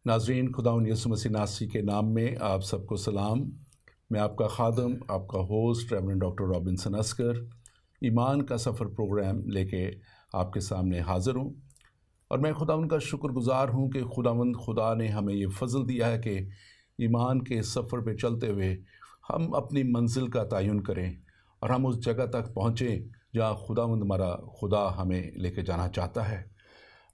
नाज़रीन, खुदावंद यीशु मसीह नासरी के नाम में आप सबको सलाम। मैं आपका खादम, आपका host reverend doctor Robinson Askar ईमान का सफ़र प्रोग्राम लेके आपके सामने हाज़िर हूँ। और मैं खुदावंद का शुक्रगुज़ार हूँ कि खुदा ने हमें ये फ़ज़ल दिया है कि ईमान के सफ़र पे चलते हुए हम अपनी मंजिल का तयन करें और हम उस जगह तक पहुँचें जहाँ खुदावंद हमारा खुदा हमें लेके जाना चाहता है।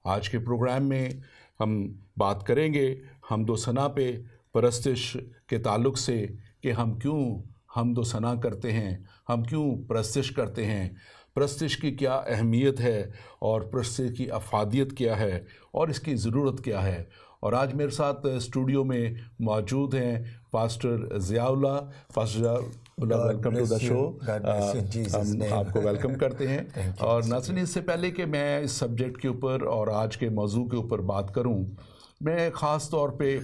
आज के प्रोग्राम में हम बात करेंगे हम्दो सना पे परस्तिश के ताल्लुक़ से कि हम क्यों हम्दो सना करते हैं, हम क्यों परस्तिश करते हैं, परस्तिश की क्या अहमियत है और परस्तिश की अफादियत क्या है और इसकी ज़रूरत क्या है। और आज मेरे साथ स्टूडियो में मौजूद हैं pastor Ziaullah. Pastor Ziaullah, welcome to the show. हम आपको वेलकम करते हैं। और नाज़रीन, इससे पहले कि मैं इस सब्जेक्ट के ऊपर और आज के मौजू के ऊपर बात करूं, मैं ख़ास तौर पे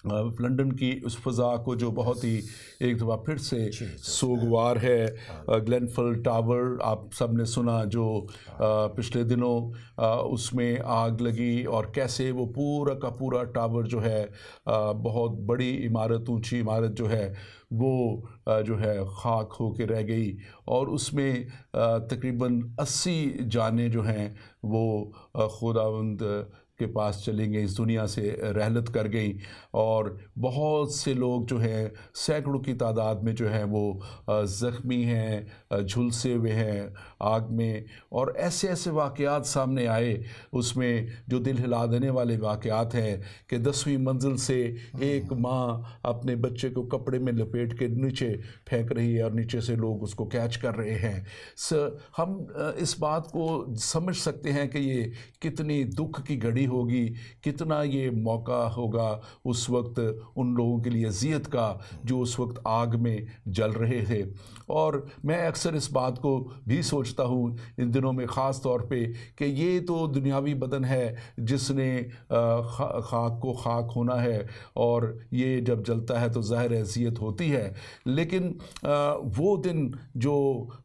लंदन की उस फ़ज़ा को जो बहुत ही एक दफ़ा फिर से सोगवार है, ग्लेनफेल टावर आप सब ने सुना जो पिछले दिनों उसमें आग लगी और कैसे वो पूरा का पूरा टावर जो है बहुत बड़ी इमारत, ऊंची इमारत जो है वो जो है खाक हो के रह गई और उसमें तकरीबन 80 जानें जो हैं वो खुदावंद के पास चली गई, इस दुनिया से रहलत कर गई। और बहुत से लोग जो हैं सैकड़ों की तादाद में जो हैं वो ज़ख्मी हैं, झुलसे हुए हैं आग में। और ऐसे ऐसे वाक़यात सामने आए उसमें जो दिल हिला देने वाले वाक़यात हैं कि 10वीं मंजिल से एक माँ अपने बच्चे को कपड़े में लपेट के नीचे फेंक रही है और नीचे से लोग उसको कैच कर रहे हैं। हम इस बात को समझ सकते हैं कि ये कितनी दुख की घड़ी होगी, कितना ये मौका होगा उस वक्त उन लोगों के लिए अज़ियत का जो उस वक्त आग में जल रहे थे। और मैं अक्सर इस बात को भी सोचता हूँ इन दिनों में ख़ास तौर पे कि ये तो दुनियावी बदन है जिसने खाक को खाक होना है और ये जब जलता है तो ज़ाहिर अज़ियत होती है। लेकिन वो दिन जो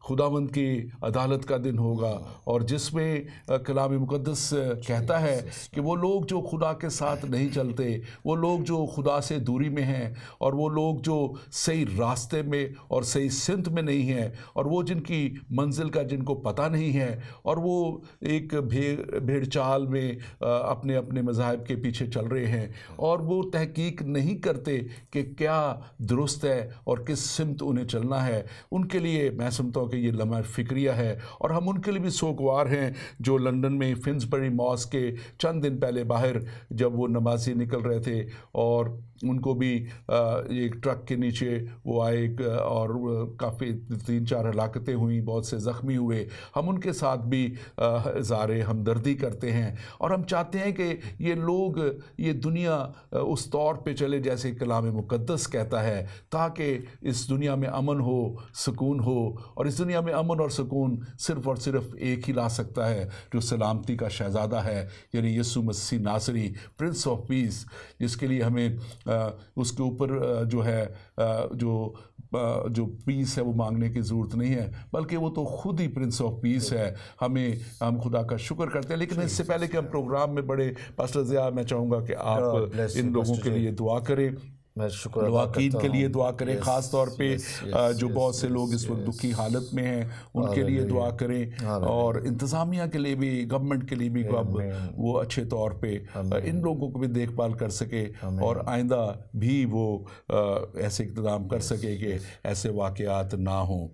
खुदावंद की अदालत का दिन होगा और जिसमें कलाम मुक़द्दस कहता है कि वो लोग जो खुदा के साथ नहीं चलते, वो लोग जो खुदा से दूरी में हैं और वो लोग जो सही रास्ते में और सही सिमत में नहीं हैं और वो जिनकी मंजिल का जिनको पता नहीं है और वो एक भेड़ चाल में अपने अपने मज़ाहिब के पीछे चल रहे हैं और वो तहकीक नहीं करते कि क्या दुरुस्त है और किस सिमत उन्हें चलना है, उनके लिए मैं समझता हूँ कि ये लम्हा फ़िक्रिया है। और हम उनके लिए भी सोगवार हैं जो लंदन में फिन्सबरी मॉस्क के चंद दिन पहले बाहर जब वो नमाज़ी निकल रहे थे और उनको भी एक ट्रक के नीचे वो आए और काफ़ी 3-4 हलाकतें हुई, बहुत से ज़ख्मी हुए। हम उनके साथ भी ज़ारे हमदर्दी करते हैं और हम चाहते हैं कि ये लोग, ये दुनिया उस तौर पे चले जैसे कलाम मुक़द्दस कहता है, ताकि इस दुनिया में अमन हो, सुकून हो। और इस दुनिया में अमन और सुकून सिर्फ़ और सिर्फ एक ही ला सकता है जो सलामती का शहज़ादा है, यानी यीशु मसीह नासरी, प्रिंस ऑफ पीस, जिसके लिए हमें उसके ऊपर जो है जो पीस है वो मांगने की ज़रूरत नहीं है, बल्कि वो तो खुद ही प्रिंस ऑफ पीस है। हम खुदा का शुक्र करते हैं। लेकिन इससे पहले कि हम प्रोग्राम में बढ़े, पास्टर ज़िया, मैं चाहूँगा कि आप इन लोगों के लिए दुआ करें, लवाकीन के लिए दुआ करें, ख़ास तौर पे जो बहुत से लोग इस वक्त दुखी हालत में हैं उनके लिए दुआ करें और इंतज़ामिया के लिए भी, गवर्नमेंट के लिए भी अब वो अच्छे तौर पे इन लोगों को भी देखभाल कर सके और आइंदा भी वो ऐसे इक़्तिदाम कर सके कि ऐसे वाक़यात ना हों।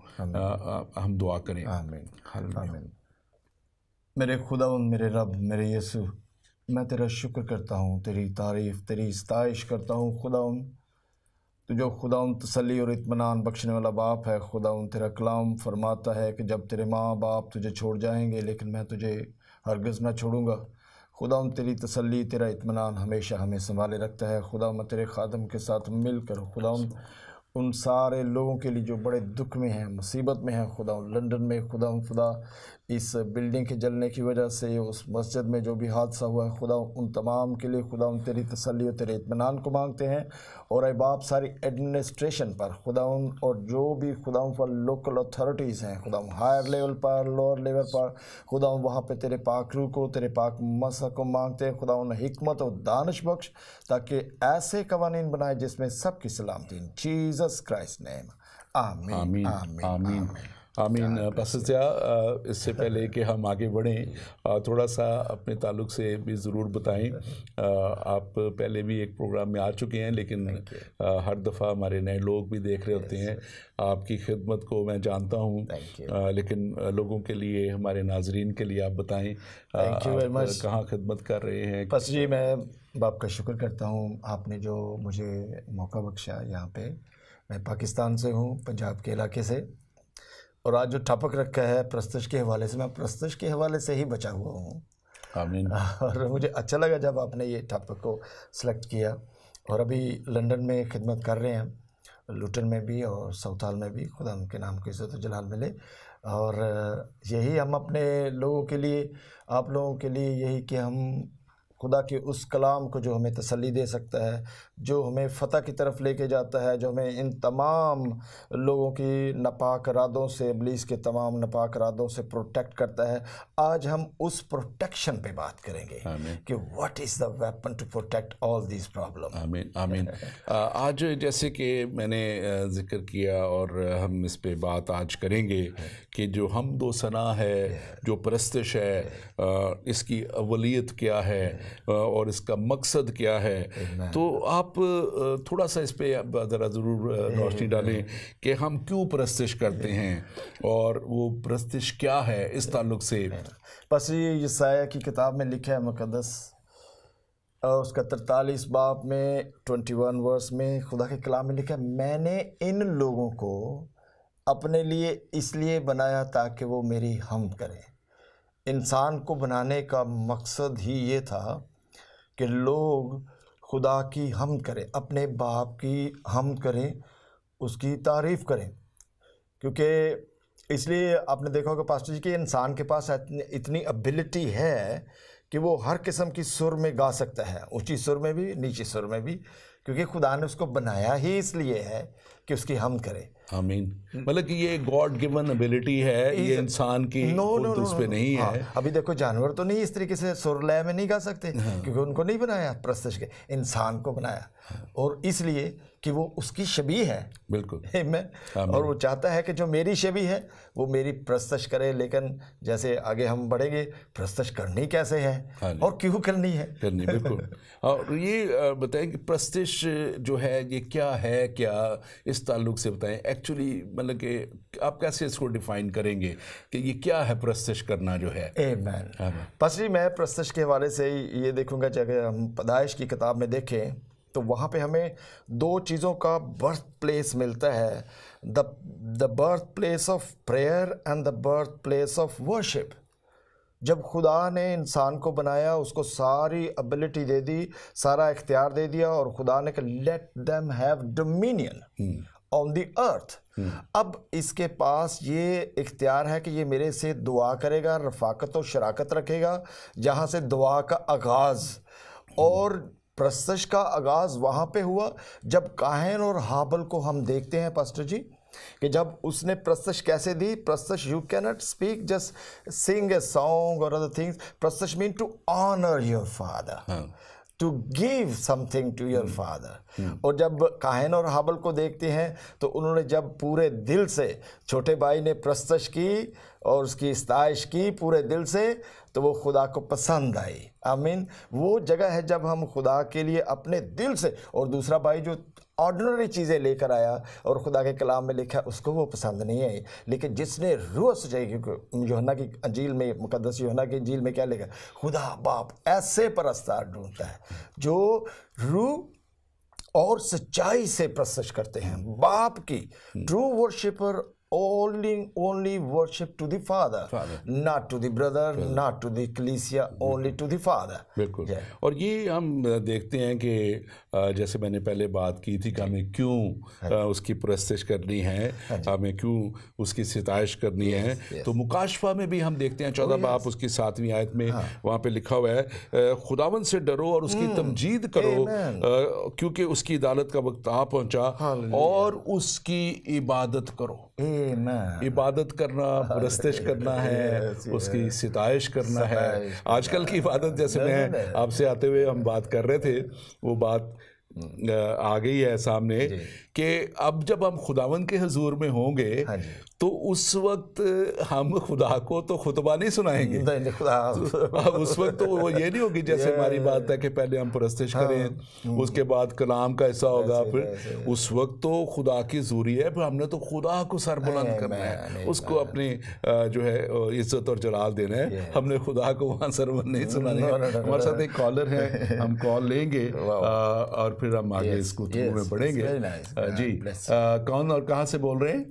हम दुआ करें। आमीन। मेरे खुदावंद, मेरे रब, मेरे यीशु, मैं तेरा शुक्र करता हूँ, तेरी तारीफ़, तेरी सताइश करता हूँ खुदावंद। तो जो खुदावंद तसल्ली और इत्मीनान बख्शने वाला बाप है खुदावंद, तेरा कलाम फरमाता है कि जब तेरे माँ बाप तुझे छोड़ जाएंगे लेकिन मैं तुझे हरगिज़ ना छोड़ूंगा। खुदावंद तेरी तसल्ली, तेरा इत्मीनान हमेशा हमें संभाले रखता है। खुदा मैं तेरे खादम के साथ मिलकर खुदावंद उन सारे लोगों के लिए जो बड़े दुख में हैं, मुसीबत में हैं खुदा, लंदन में खुदा इस बिल्डिंग के जलने की वजह से उस मस्जिद में जो भी हादसा हुआ है खुदा, उन तमाम के लिए खुदा तेरी तसल्ली और तेरे इत्मीनान को मांगते हैं। और ए बाप सारी एडमिनिस्ट्रेशन पर खुदा, और जो भी खुदा पर लोकल अथॉरिटीज़ हैं खुदा, हायर लेवल पर लोअर लेवल पर खुदा, वहाँ पे तेरे पाक रूह को, तेरे पाक मसा को मांगते हैं खुदा, उन हिकमत और दानिश बख्श, ताकि ऐसे कवानीन बनाए जिसमें सबकी सलामती। इन जीसस क्राइस्ट नेम, आमीन आमीन आमीन आमीन आमीन। पास्टर, इससे पहले कि हम आगे बढ़ें, थोड़ा सा अपने ताल्लुक़ से भी ज़रूर बताएं। आप पहले भी एक प्रोग्राम में आ चुके हैं, लेकिन हर दफ़ा हमारे नए लोग भी देख रहे होते हैं। आपकी खिदमत को मैं जानता हूँ, लेकिन लोगों के लिए, हमारे नाजरीन के लिए आप बताएं कहाँ खिदमत कर रहे हैं। बस जी, मैं बाप का शुक्र करता हूँ, आपने जो मुझे मौका बख्शा यहाँ पे। मैं पाकिस्तान से हूँ, पंजाब के इलाके से, और आज जो टॉपिक रखा है प्रस्तुश के हवाले से, मैं प्रस्तुश के हवाले से ही बचा हुआ हूँ। आमीन। और मुझे अच्छा लगा जब आपने ये टॉपिक को सिलेक्ट किया। और अभी लंदन में खिदमत कर रहे हैं, लुटन में भी और साउथहाल में भी। खुदा उनके नाम को इज़्ज़त व जलाल मिले। और यही हम अपने लोगों के लिए, आप लोगों के लिए यही कि हम खुदा के उस कलाम को जो हमें तसल्ली दे सकता है, जो हमें फ़तह की तरफ लेके जाता है, जो हमें इन तमाम लोगों की नापाक इरादों से, इब्लीस के तमाम नापाक इरादों से प्रोटेक्ट करता है, आज हम उस प्रोटेक्शन पे बात करेंगे कि what is the weapon to protect all these problem. आमीन आमीन। आज जैसे कि मैंने जिक्र किया, और हम इस पे बात आज करेंगे कि जो हमद व सना है, जो परस्तिश है, इसकी अवलियत क्या है और इसका मकसद क्या है। तो आप थोड़ा सा इस पे ज़रा ज़रूर रोशनी डालें कि हम क्यों परस्तिश करते हैं और वो परस्तिश क्या है इस ताल्लुक़ से। बस ये यशायाह की किताब में लिखा है मुक़द्दस, उसका 43 बाब में 21 वर्स में खुदा के कलाम में लिखा है, मैंने इन लोगों को अपने लिए इसलिए बनाया ताकि वो मेरी हमद करें। इंसान को बनाने का मकसद ही ये था कि लोग खुदा की हमद करें, अपने बाप की हमद करें, उसकी तारीफ़ करें। क्योंकि इसलिए आपने देखा होगा पास्टर जी कि इंसान के पास इतनी एबिलिटी है कि वो हर किस्म की सुर में गा सकता है, ऊंची सुर में भी, नीची सुर में भी, क्योंकि खुदा ने उसको बनाया ही इसलिए है कि उसकी हमद करे। आमीन। मतलब कि ये गॉड गिवन एबिलिटी है, ये इंसान की उस पे नहीं है। अभी देखो, जानवर तो नहीं इस तरीके से सुर लय में नहीं गा सकते, क्योंकि उनको नहीं बनाया परस्तिश के, इंसान को बनाया, और इसलिए कि वो उसकी शबीह है। बिल्कुल। मैं और वो चाहता है कि जो मेरी शबीह है वो मेरी परस्तिश करे। लेकिन जैसे आगे हम बढ़ेंगे, परस्तिश करनी कैसे है और क्यों करनी है, करनी। बिल्कुल। और ये बताएं कि परस्तिश जो है ये क्या है, क्या इस ताल्लुक़ से बताएं एक्चुअली, मतलब कि आप कैसे इसको डिफ़ाइन करेंगे कि ये क्या है परस्तिश करना जो है। आमीन। बस जी, मैं परस्तिश के हवाले से ये देखूंगा, अगर हम पैदाइश की किताब में देखें तो वहाँ पे हमें दो चीज़ों का बर्थ प्लेस मिलता है, the birth place of prayer and the birth place of worship. जब खुदा ने इंसान को बनाया, उसको सारी एबिलिटी दे दी, सारा इख्तियार दे दिया, और खुदा ने कहा let them have dominion on the earth. अब इसके पास ये इख्तियार है कि ये मेरे से दुआ करेगा, रफ़ाकत और शराकत रखेगा, जहाँ से दुआ का आगाज़ और परस्तिश का आगाज़ वहाँ पे हुआ जब काहिन और हाबल को हम देखते हैं पास्टर जी, कि जब उसने परस्तिश कैसे दी। परस्तिश, you can not speak just sing a song और अदर थिंग्स। परस्तिश mean to honour your father, to give something to your father. और जब काहिन और हाबल को देखते हैं तो उन्होंने जब पूरे दिल से, छोटे भाई ने परस्तिश की और उसकी इस्ताइश की पूरे दिल से, तो वो खुदा को पसंद आई। आमीन। वो जगह है जब हम खुदा के लिए अपने दिल से, और दूसरा भाई जो ऑर्डिनरी चीज़ें लेकर आया और खुदा के कलाम में लिखा, उसको वो पसंद नहीं आई। लेकिन जिसने रूह सजाई, क्योंकि यूहन्ना की अंजील में, मुकद्दस यूहन्ना की अंजील में क्या लिखा, खुदा बाप ऐसे परस्तार ढूंढता है जो रूह और सच्चाई से परस्तिश करते हैं। बाप की, true worshipper only worship to the Father, not to the brother, not to the ecclesia, only to the Father. बिल्कुल। और ये हम देखते हैं कि जैसे मैंने पहले बात की थी कि हमें क्यों उसकी परस्तिश करनी है, हमें क्यों उसकी सिताइश करनी है। तो मुकाशफा में भी हम देखते हैं 14 बाब उसकी 7वीं आयत में वहाँ पे लिखा हुआ है, खुदावंद से डरो और उसकी तमजीद करो क्योंकि उसकी अदालत का वक्त आ पहुँचा, और उसकी इबादत करो। इबादत करना, परस्तिश करना है, उसकी सिताइश करना है। आजकल की इबादत, जैसे मैं आपसे आते हुए हम बात कर रहे थे, वो बात आ गई है सामने कि अब जब हम खुदावंद के हुजूर में होंगे तो उस वक्त हम खुदा को तो खुतबा नहीं सुनाएंगे। तो उस वक्त तो वो ये नहीं होगी जैसे हमारी बात है कि पहले हम परस्तिश करें, उसके बाद कलाम का हिस्सा होगा, फिर उस वक्त तो खुदा की ज़रूरी है, फिर हमने तो खुदा को सरबुलंद करना है, उसको अपनी जो है इज्जत और जलाल देना है। हमने खुदा को वहाँ सरबुलंद नहीं सुनाना है। हमारे साथ एक कॉलर है, हम कॉल लेंगे और फिर हम आगे इस गुफ्तगू में बढ़ेंगे। जी, कौन और कहाँ से बोल रहे हैं?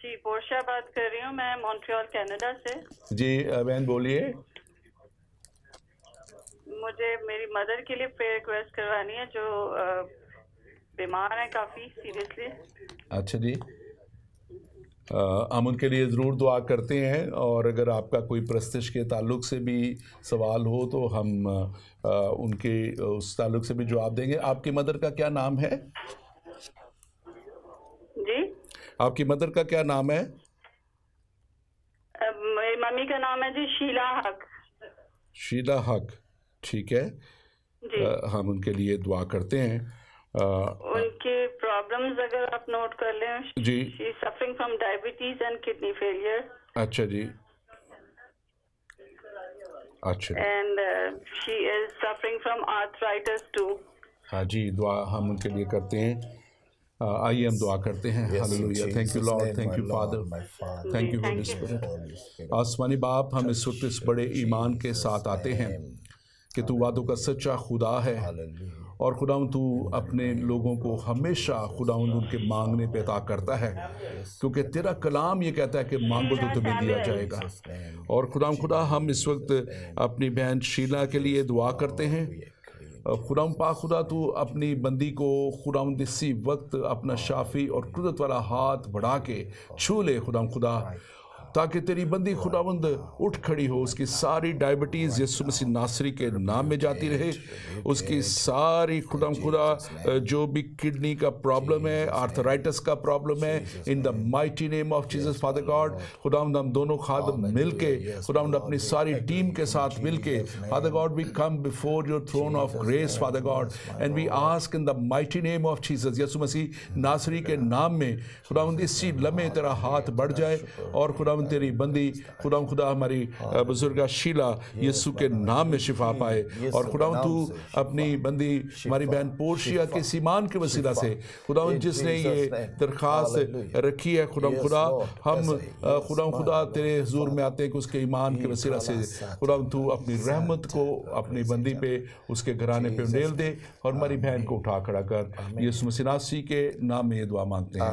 जी, पोर्शिया बात कर रही हूँ मैं, मॉन्ट्रियल कनाडा से। जी बहन बोलिए। मुझे मेरी मदर के लिए प्रेयर रिक्वेस्ट करवानी है जो बीमार है काफ़ी सीरियसली। अच्छा जी, हम उनके लिए ज़रूर दुआ करते हैं, और अगर आपका कोई परस्तिश के ताल्लुक़ से भी सवाल हो तो हम उनके उस ताल्लुक़ से भी जवाब देंगे। आपकी मदर का क्या नाम है? जी, आपकी मदर का क्या नाम है? मेरी मम्मी का नाम है जी शीला हक। शीला हक, ठीक है जी। हम उनके लिए दुआ करते हैं। उनके प्रॉब्लम्स अगर आप नोट कर लें। जी, she is suffering from diabetes and kidney failure. अच्छा जी, अच्छा, and she is suffering from arthritis too. हाँ जी, दुआ हम उनके लिए करते हैं। आइए हम दुआ करते हैं। Hallelujah, thank you Lord, thank you father, thank you Holi spirit. आसमानी बाप, हम इस वक्त इस बड़े ईमान के साथ आते हैं कि तू वादों का सच्चा खुदा है, और खुदावंद तू अपने लोगों को हमेशा खुदावंद उनके मांगने पे अता करता है, क्योंकि तेरा कलाम ये कहता है कि मांगो तो तुम्हें दिया जाएगा। और खुदा हम इस वक्त अपनी बहन शीला के लिए दुआ करते हैं। खुदा तू अपनी बंदी को खुदावंद इसी वक्त अपना शाफी और कुदरत वाला हाथ बढ़ा के छू ले खुदा, ताकि तेरी बंदी खुदावंद उठ खड़ी हो, उसकी सारी डायबिटीज़ यीशु मसीह नासरी के नाम में जाती रहे, उसकी सारी खुदा जो भी किडनी का प्रॉब्लम है, आर्थराइटिस का प्रॉब्लम है, इन the mighty name of Jesus father God, खुदावंद हम दोनों खादम मिल के खुदावंद अपनी सारी टीम के साथ मिल के father God we come before your throne of grace father God, and we ask in the mighty name of Jesus, Yeshu Masih नासरी के नाम में खुदावंद इसी लम्हे तेरा हाथ बढ़ जाए, और खुदावंद तेरी बंदी खुदा हमारी बुजुर्गा शीला यीशु के नाम में शिफा पाए, और खुदावंद तू अपनी बंदी हमारी बहन पोर्शिया के सीमान के वसीला से खुदावंद जिसने ये दरख्वास्त रखी है खुदा हम खुदा तेरे हुजूर में आते हैं कि उसके ईमान के वसीला से खुदावंद तू अपनी रहमत को अपनी बंदी पे, उसके घराने पे उंडेल दे, और हमारी बहन को उठा खड़ा कर। यीशु मसीह नासरी के नाम में ये दुआ मांगते हैं,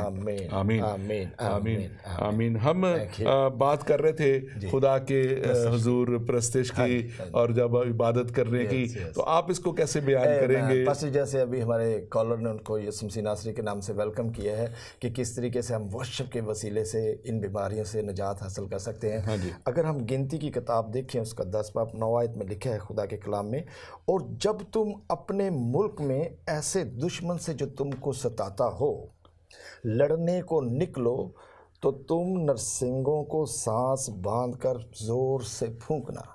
आमीन आमीन आमीन आमीन। हम बात कर रहे थे खुदा के हुजूर परस्तिश की और जब इबादत करने की, तो आप इसको कैसे बयान करेंगे? पास्टर, जैसे अभी हमारे कॉलर ने उनको यीशु मसीह नासरी के नाम से वेलकम किया है कि किस तरीके से हम वर्शिप के वसीले से इन बीमारियों से निजात हासिल कर सकते हैं। हाँ, अगर हम गिनती की किताब देखें उसका 10 बाब 9 आयत में लिखा है खुदा के कलाम में, और जब तुम अपने मुल्क में ऐसे दुश्मन से जो तुमको सताता हो लड़ने को निकलो, तो तुम नरसिंगों को सांस बांधकर जोर से फूंकना।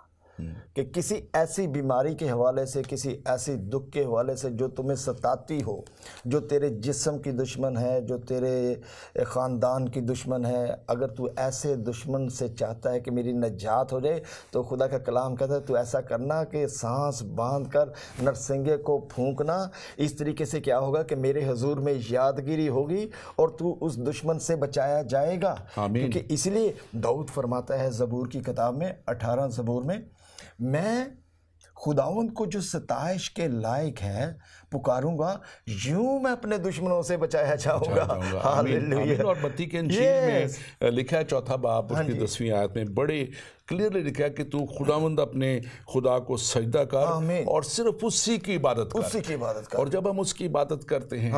कि किसी ऐसी बीमारी के हवाले से, किसी ऐसी दुख के हवाले से जो तुम्हें सताती हो, जो तेरे जिस्म की दुश्मन है, जो तेरे ख़ानदान की दुश्मन है, अगर तू ऐसे दुश्मन से चाहता है कि मेरी नजात हो जाए, तो खुदा का कलाम कहता है तू ऐसा करना कि सांस बांध कर नरसिंगे को फूंकना। इस तरीके से क्या होगा कि मेरे हुजूर में यादगिरी होगी और तू उस दुश्मन से बचाया जाएगा। क्योंकि इसलिए दाऊद फरमाता है ज़बूर की किताब में 18 ज़बूर में, मैं खुदावंद को जो सताइश के लायक है पुकारूंगा, यूं मैं अपने दुश्मनों से बचाया जाऊंगा। हालेलुया। और मत्ती के इंजील में लिखा है 4 बाब उसकी 10वीं आयत में बड़े क्लियरली लिखा है कि तू खुदावंद अपने खुदा को सजदा कर और सिर्फ उसी की इबादत कर। और जब हम उसकी इबादत करते हैं,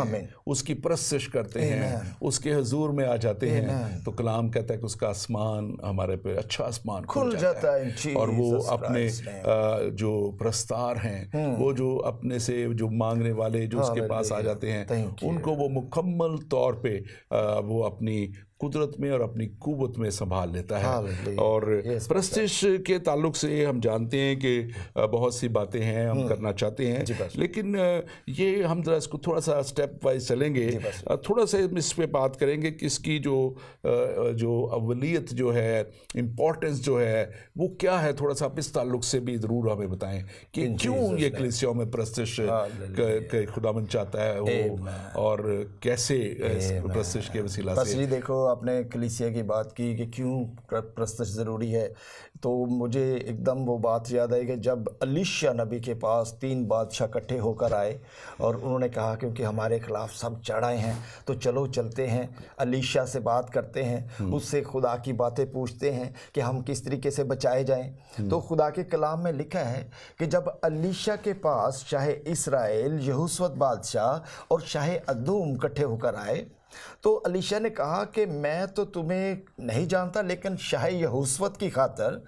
उसकी परस्तिश करते हैं, उसके हुजूर में आ जाते हैं, तो कलाम कहता है कि उसका आसमान हमारे पे अच्छा आसमान खुल जाता है और वो अपने जो प्रस्तार हैं, वो जो अपने से जो मांगने वाले जो उसके पास आ जाते हैं, उनको वो मुकम्मल तौर पे वो अपनी कुदरत में और अपनी कुव्वत में संभाल लेता है। और प्रस्तिश के ताल्लुक से हम जानते हैं कि बहुत सी बातें हैं हम करना चाहते हैं, लेकिन ये हम जरा इसको थोड़ा सा स्टेप वाइज चलेंगे, थोड़ा सा इस पे बात करेंगे कि इसकी जो अवलियत जो है, इम्पोर्टेंस जो है, वो क्या है। थोड़ा सा आप इस ताल्लुक से भी ज़रूर हमें बताएं कि क्यों ये कलीसियाओं में प्रस्तिश खुदावंद चाहता है वो, और कैसे प्रस्तिश के वसीला से। देखो, आपने कलीसिया की बात की कि क्यों प्रस्तिश ज़रूरी है, तो मुझे एकदम वो बात याद आई कि जब एलीशा नबी के पास 3 बादशाह इकट्ठे होकर आए और उन्होंने कहा क्योंकि हमारे ख़िलाफ़ सब चढ़ आए हैं, तो चलो चलते हैं, एलीशा से बात करते हैं, उससे खुदा की बातें पूछते हैं कि हम किस तरीके से बचाए जाएं। तो खुदा के कलाम में लिखा है कि जब एलीशा के पास चाहे इस्राएल, यहोशू बादशाह और चाहे अदूम इकट्ठे होकर आए, तो एलीशा ने कहा कि मैं तो तुम्हें नहीं जानता, लेकिन शाह यहोशू की खातर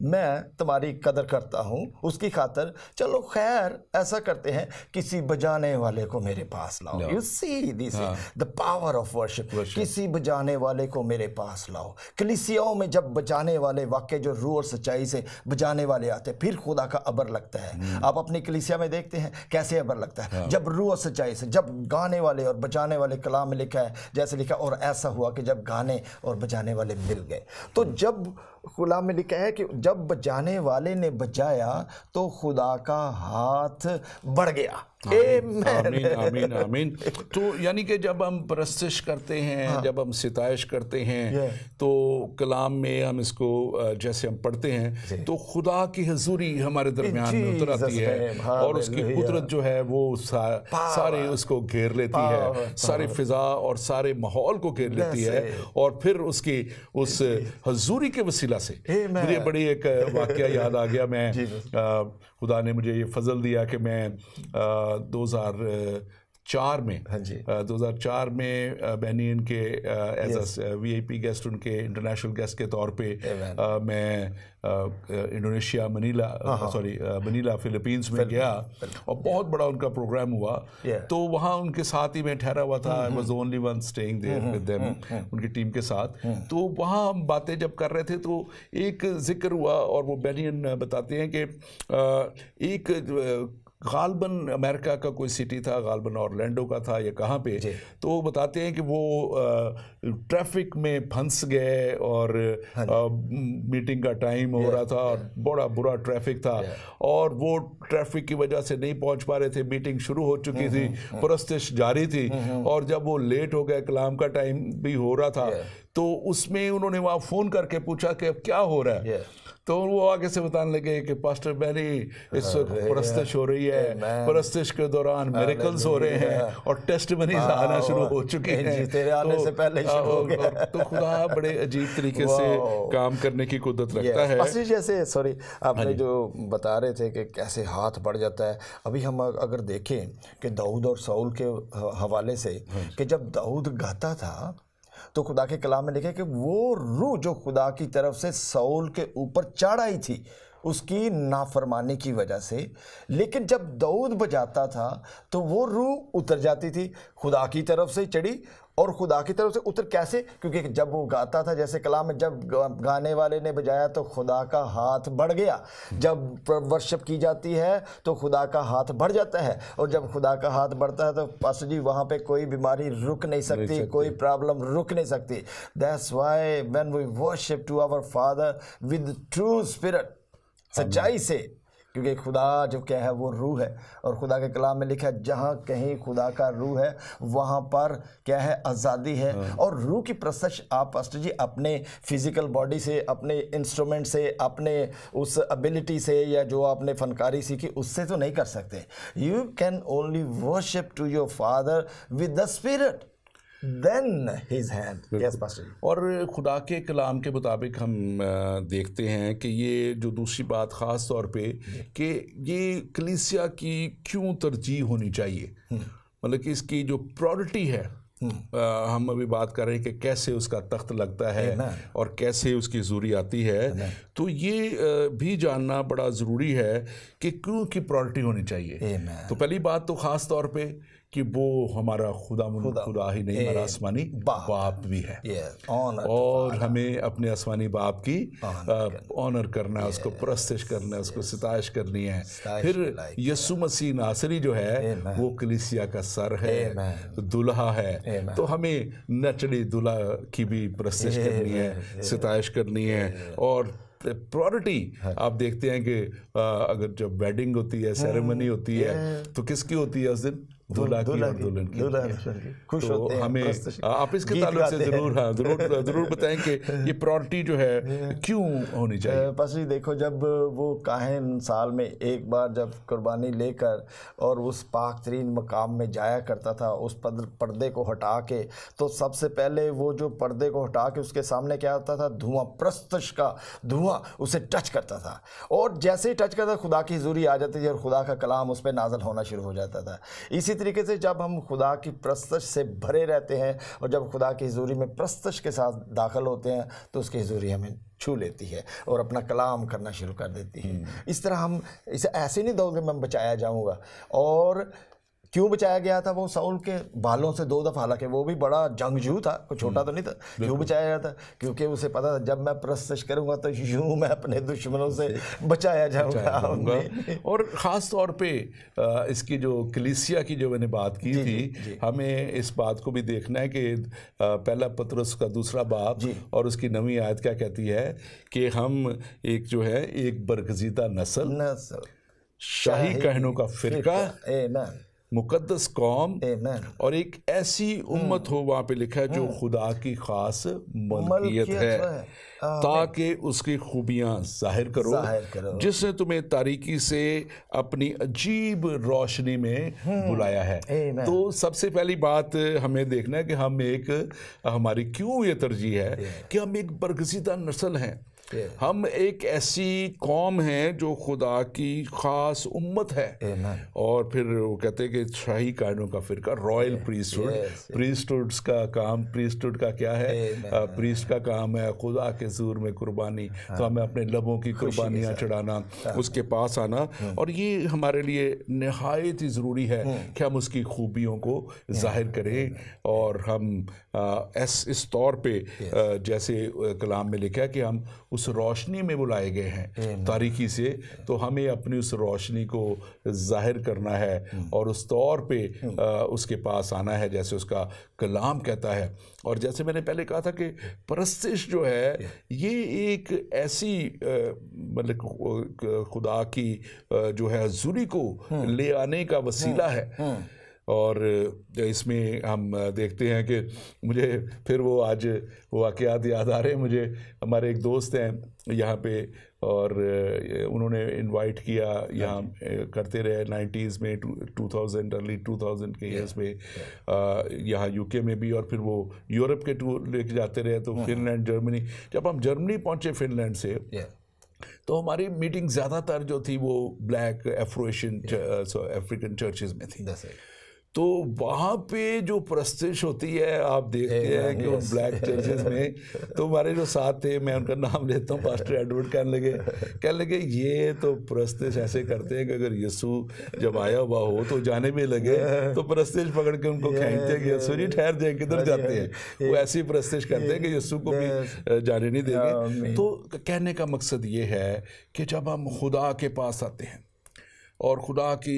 मैं तुम्हारी कदर करता हूँ, उसकी खातर चलो खैर ऐसा करते हैं, किसी बजाने वाले को मेरे पास लाओ। You see this the power of worship. किसी बजाने वाले को मेरे पास लाओ। कलीसियाओं में जब बजाने वाले, वाकई जो रूह और सच्चाई से बजाने वाले आते हैं, फिर खुदा का अबर लगता है। आप अपनी कलीसिया में देखते हैं कैसे अबर लगता है, जब रूह और सच्चाई से, जब गाने वाले और बजाने वाले, कलाम में लिखा है, जैसे लिखा, और ऐसा हुआ कि जब गाने और बजाने वाले मिल गए। तो जब खुदा में लिखा है कि जब बजाने वाले ने बजाया तो खुदा का हाथ बढ़ गया। आमीन आमीन आमीन। तो यानी कि जब हम प्रस्तिश करते हैं, जब हम सिताइश करते हैं, तो कलाम में हम इसको जैसे हम पढ़ते हैं, तो खुदा की हजूरी हमारे दरमियान में उतर आती है और उसकी कुदरत जो है वो सारे उसको घेर लेती है, सारी फिजा और सारे माहौल को घेर लेती है। और फिर उसकी उस हजूरी के वसीला से मुझे बड़ी एक वाकया याद आ गया। मैं खुदा ने मुझे ये फजल दिया कि मैं 2004 में 2004 में बेनियन के एज अ VIP गेस्ट, उनके इंटरनेशनल गेस्ट के तौर पे मैं इंडोनेशिया मनीला फिलीपींस में गया और बहुत बड़ा उनका प्रोग्राम हुआ। तो वहाँ उनके साथ ही मैं ठहरा हुआ था। I was only one staying there with them, उनकी टीम के साथ। तो वहाँ हम बातें जब कर रहे थे तो एक जिक्र हुआ और वो बेनियन बताते हैं कि एक गालबन अमेरिका का कोई सिटी था, गालबन ऑरलैंडो का था, ये कहाँ पे, तो वो बताते हैं कि वो ट्रैफिक में फंस गए और मीटिंग का टाइम हो रहा था और बड़ा बुरा ट्रैफिक था और वो ट्रैफिक की वजह से नहीं पहुंच पा रहे थे। मीटिंग शुरू हो चुकी थी, परस्तिश जारी थी और जब वो लेट हो गए, कलाम का टाइम भी हो रहा था, तो उसमें उन्होंने वहाँ फ़ोन करके पूछा कि अब क्या हो रहा है। तो वो आगे से बताने लगे कि पास्टर बेनी इस वक्त परस्तिश हो रही है, परस्तिश के दौरान मिरेकल्स हो रहे हैं और टेस्टिमनीज आना शुरू हो चुके हैं। तेरे आने से पहले ही शुरू हो गया। तो खुदा बड़े अजीब तरीके से काम करने की कुदरत रखता है। जैसे सॉरी आपने जो बता रहे थे कि कैसे हाथ बढ़ जाता है, अभी हम अगर देखें कि दाऊद और साउल के हवाले से कि जब दाऊद गाता था तो खुदा के कलाम में लिखा कि वो रूह जो खुदा की तरफ से साउल के ऊपर चढ़ आई थी उसकी नाफरमानी की वजह से, लेकिन जब दाऊद बजाता था तो वो रूह उतर जाती थी, खुदा की तरफ से चढ़ी और खुदा की तरफ से उतर। कैसे? क्योंकि जब वो गाता था, जैसे कलाम में जब गाने वाले ने बजाया तो खुदा का हाथ बढ़ गया। जब वर्शिप की जाती है तो खुदा का हाथ बढ़ जाता है और जब खुदा का हाथ बढ़ता है तो पास्टर जी वहाँ पे कोई बीमारी रुक नहीं सकती, कोई प्रॉब्लम रुक नहीं सकती। That's why when we worship to our father with true spirit, सच्चाई से, क्योंकि खुदा जो क्या है वो रूह है, और खुदा के कलाम में लिखा है जहाँ कहीं खुदा का रूह है वहाँ पर क्या है, आज़ादी है। और रूह की प्रस्तश आप पास्टर जी अपने फिजिकल बॉडी से, अपने इंस्ट्रूमेंट से, अपने उस एबिलिटी से, या जो आपने फनकारी सीखी उससे तो नहीं कर सकते। You can only worship to your father with the spirit then his hand. Yes pastor. और खुदा के कलाम के मुताबिक हम देखते हैं कि ये जो दूसरी बात ख़ास तौर पे कि ये कलीसिया की क्यों तरजीह होनी चाहिए, मतलब कि इसकी जो प्रायोरिटी है, हम अभी बात कर रहे हैं कि कैसे उसका तख्त लगता है और कैसे उसकी ज़रूरी आती है, तो ये भी जानना बड़ा ज़रूरी है कि क्यों की प्रायोरिटी होनी चाहिए। तो पहली बात तो ख़ास तौर पे कि वो हमारा खुदा ही नहीं, हमारा आसमानी बाप भी है, और हमें अपने आसमानी बाप की ऑनर करना है, उसको प्रस्तश करना है, उसको सिताइश करनी है। फिर यीशु मसीह नासरी जो है वो कलीसिया का सर है, दुल्हा है, तो हमें नचड़ी दुल्हा की भी प्रस्तश करनी है, सिताइश करनी है। और प्रायोरिटी आप देखते हैं कि अगर जब वेडिंग होती है, सेरेमनी होती है, तो किसकी होती है उस दिन? दूल्हा की और दुल्हन की। खुश तो होते हैं, हमें आप इसके ताल्लुक से जरूर बताएं कि ये प्रायोरिटी जो है क्यों होनी चाहिए। पास्टर जी देखो, जब वो काहिन साल में एक बार जब कुर्बानी लेकर और उस पाक तरीन मकाम में जाया करता था, उस पर्दे को हटा के, तो सबसे पहले वो जो पर्दे को हटा के उसके सामने क्या होता था? धुआं, प्रस्तश का धुआं उसे टच करता था, और जैसे ही टच करता खुदा की हुजूरी आ जाती थी और खुदा का कलाम उस पर नाजल होना शुरू हो जाता था। इसी तरीके से जब हम खुदा की प्रस्तश से भरे रहते हैं और जब खुदा की हुजूरी में प्रस्तश के साथ दाखिल होते हैं तो उसकी हुजूरी हमें छू लेती है और अपना कलाम करना शुरू कर देती है। इस तरह हम इसे ऐसे नहीं दौड़ के मैं बचाया जाऊंगा। और क्यों बचाया गया था? वो साउल के बालों से 2 दफ़ा, हालांकि वो भी बड़ा जंगजू था, कोई छोटा तो नहीं था। क्यों बचाया गया था? क्योंकि उसे पता था जब मैं प्रस्तश करूंगा तो यूं मैं अपने दुश्मनों से बचाया जाऊंगा। और ख़ास तौर पे इसकी जो कलीसिया की जो मैंने बात की थी, हमें इस बात को भी देखना है कि पहला पतरस का 2 बाब और उसकी 9वीं आयत क्या कहती है कि हम एक जो है एक बरगजीदा नस्ल, शाही कहनों का फ़िरका, मुकद्दस कौम और एक ऐसी उम्मत हो, वहाँ पे लिखा है जो खुदा की खास मलकियत है, ताकि उसकी खूबियाँ जाहिर करो, जिसने तुम्हें तारीकी से अपनी अजीब रोशनी में बुलाया है। तो सबसे पहली बात हमें देखना है कि हम हमारी क्यों ये तरजीह है कि हम एक बरगजीदा नस्ल हैं, हम एक ऐसी कौम हैं जो खुदा की ख़ास उम्मत है। और फिर वो कहते हैं कि शाही कायनों का फ़िरका, रॉयल प्रीस्टहुड का काम, प्रीस्टहुड का क्या है? प्रीस्ट का काम है खुदा के ज़ूर में कुर्बानी, तो हमें अपने लबों की कुर्बानियाँ चढ़ाना, उसके पास आना, और ये हमारे लिए नहायत ही ज़रूरी है कि हम उसकी खूबियों को ज़ाहिर करें। और हम इस तौर पे जैसे कलाम में लिखा है कि हम उस रोशनी में बुलाए गए हैं तारीकी से, तो हमें अपनी उस रोशनी को जाहिर करना है और उस तौर पे उसके पास आना है जैसे उसका कलाम कहता है। और जैसे मैंने पहले कहा था कि परस्तिश जो है ये एक ऐसी मतलब खुदा की जो है हुजूरी को ले आने का वसीला है। और इसमें हम देखते हैं कि मुझे फिर वो आज वाक़यात याद आ रहे हैं। मुझे हमारे एक दोस्त हैं यहाँ पे, और उन्होंने इनवाइट किया, यहाँ करते रहे 90s में, 2000 अर्ली 2000 के ईयर्स में, यहाँ यूके में भी, और फिर वो यूरोप के टूर लेके जाते रहे, तो फिनलैंड, जर्मनी। जब हम जर्मनी पहुँचे फिनलैंड से, तो हमारी मीटिंग ज़्यादातर जो थी वो ब्लैक अफ्रीकन चर्चेज़ में थी। तो वहाँ पे जो प्रस्तिश होती है आप देखते हैं कि उन ब्लैक चर्चेस में, तो हमारे जो साथ थे, मैं उनका नाम लेता हूँ, पास्टर एडवर्ड, कहने लगे ये तो प्रस्तिश ऐसे करते हैं कि अगर यीशु जब आया हुआ हो तो जाने में लगे तो प्रस्तिश पकड़ के उनको खींचते हैं कि यीशु जी ठहर जाए, किधर जाते हैं। वो ऐसी प्रस्तिश करते हैं कि यीशु को भी जाने नहीं देंगे। तो कहने का मकसद ये है कि जब हम खुदा के पास आते हैं और खुदा की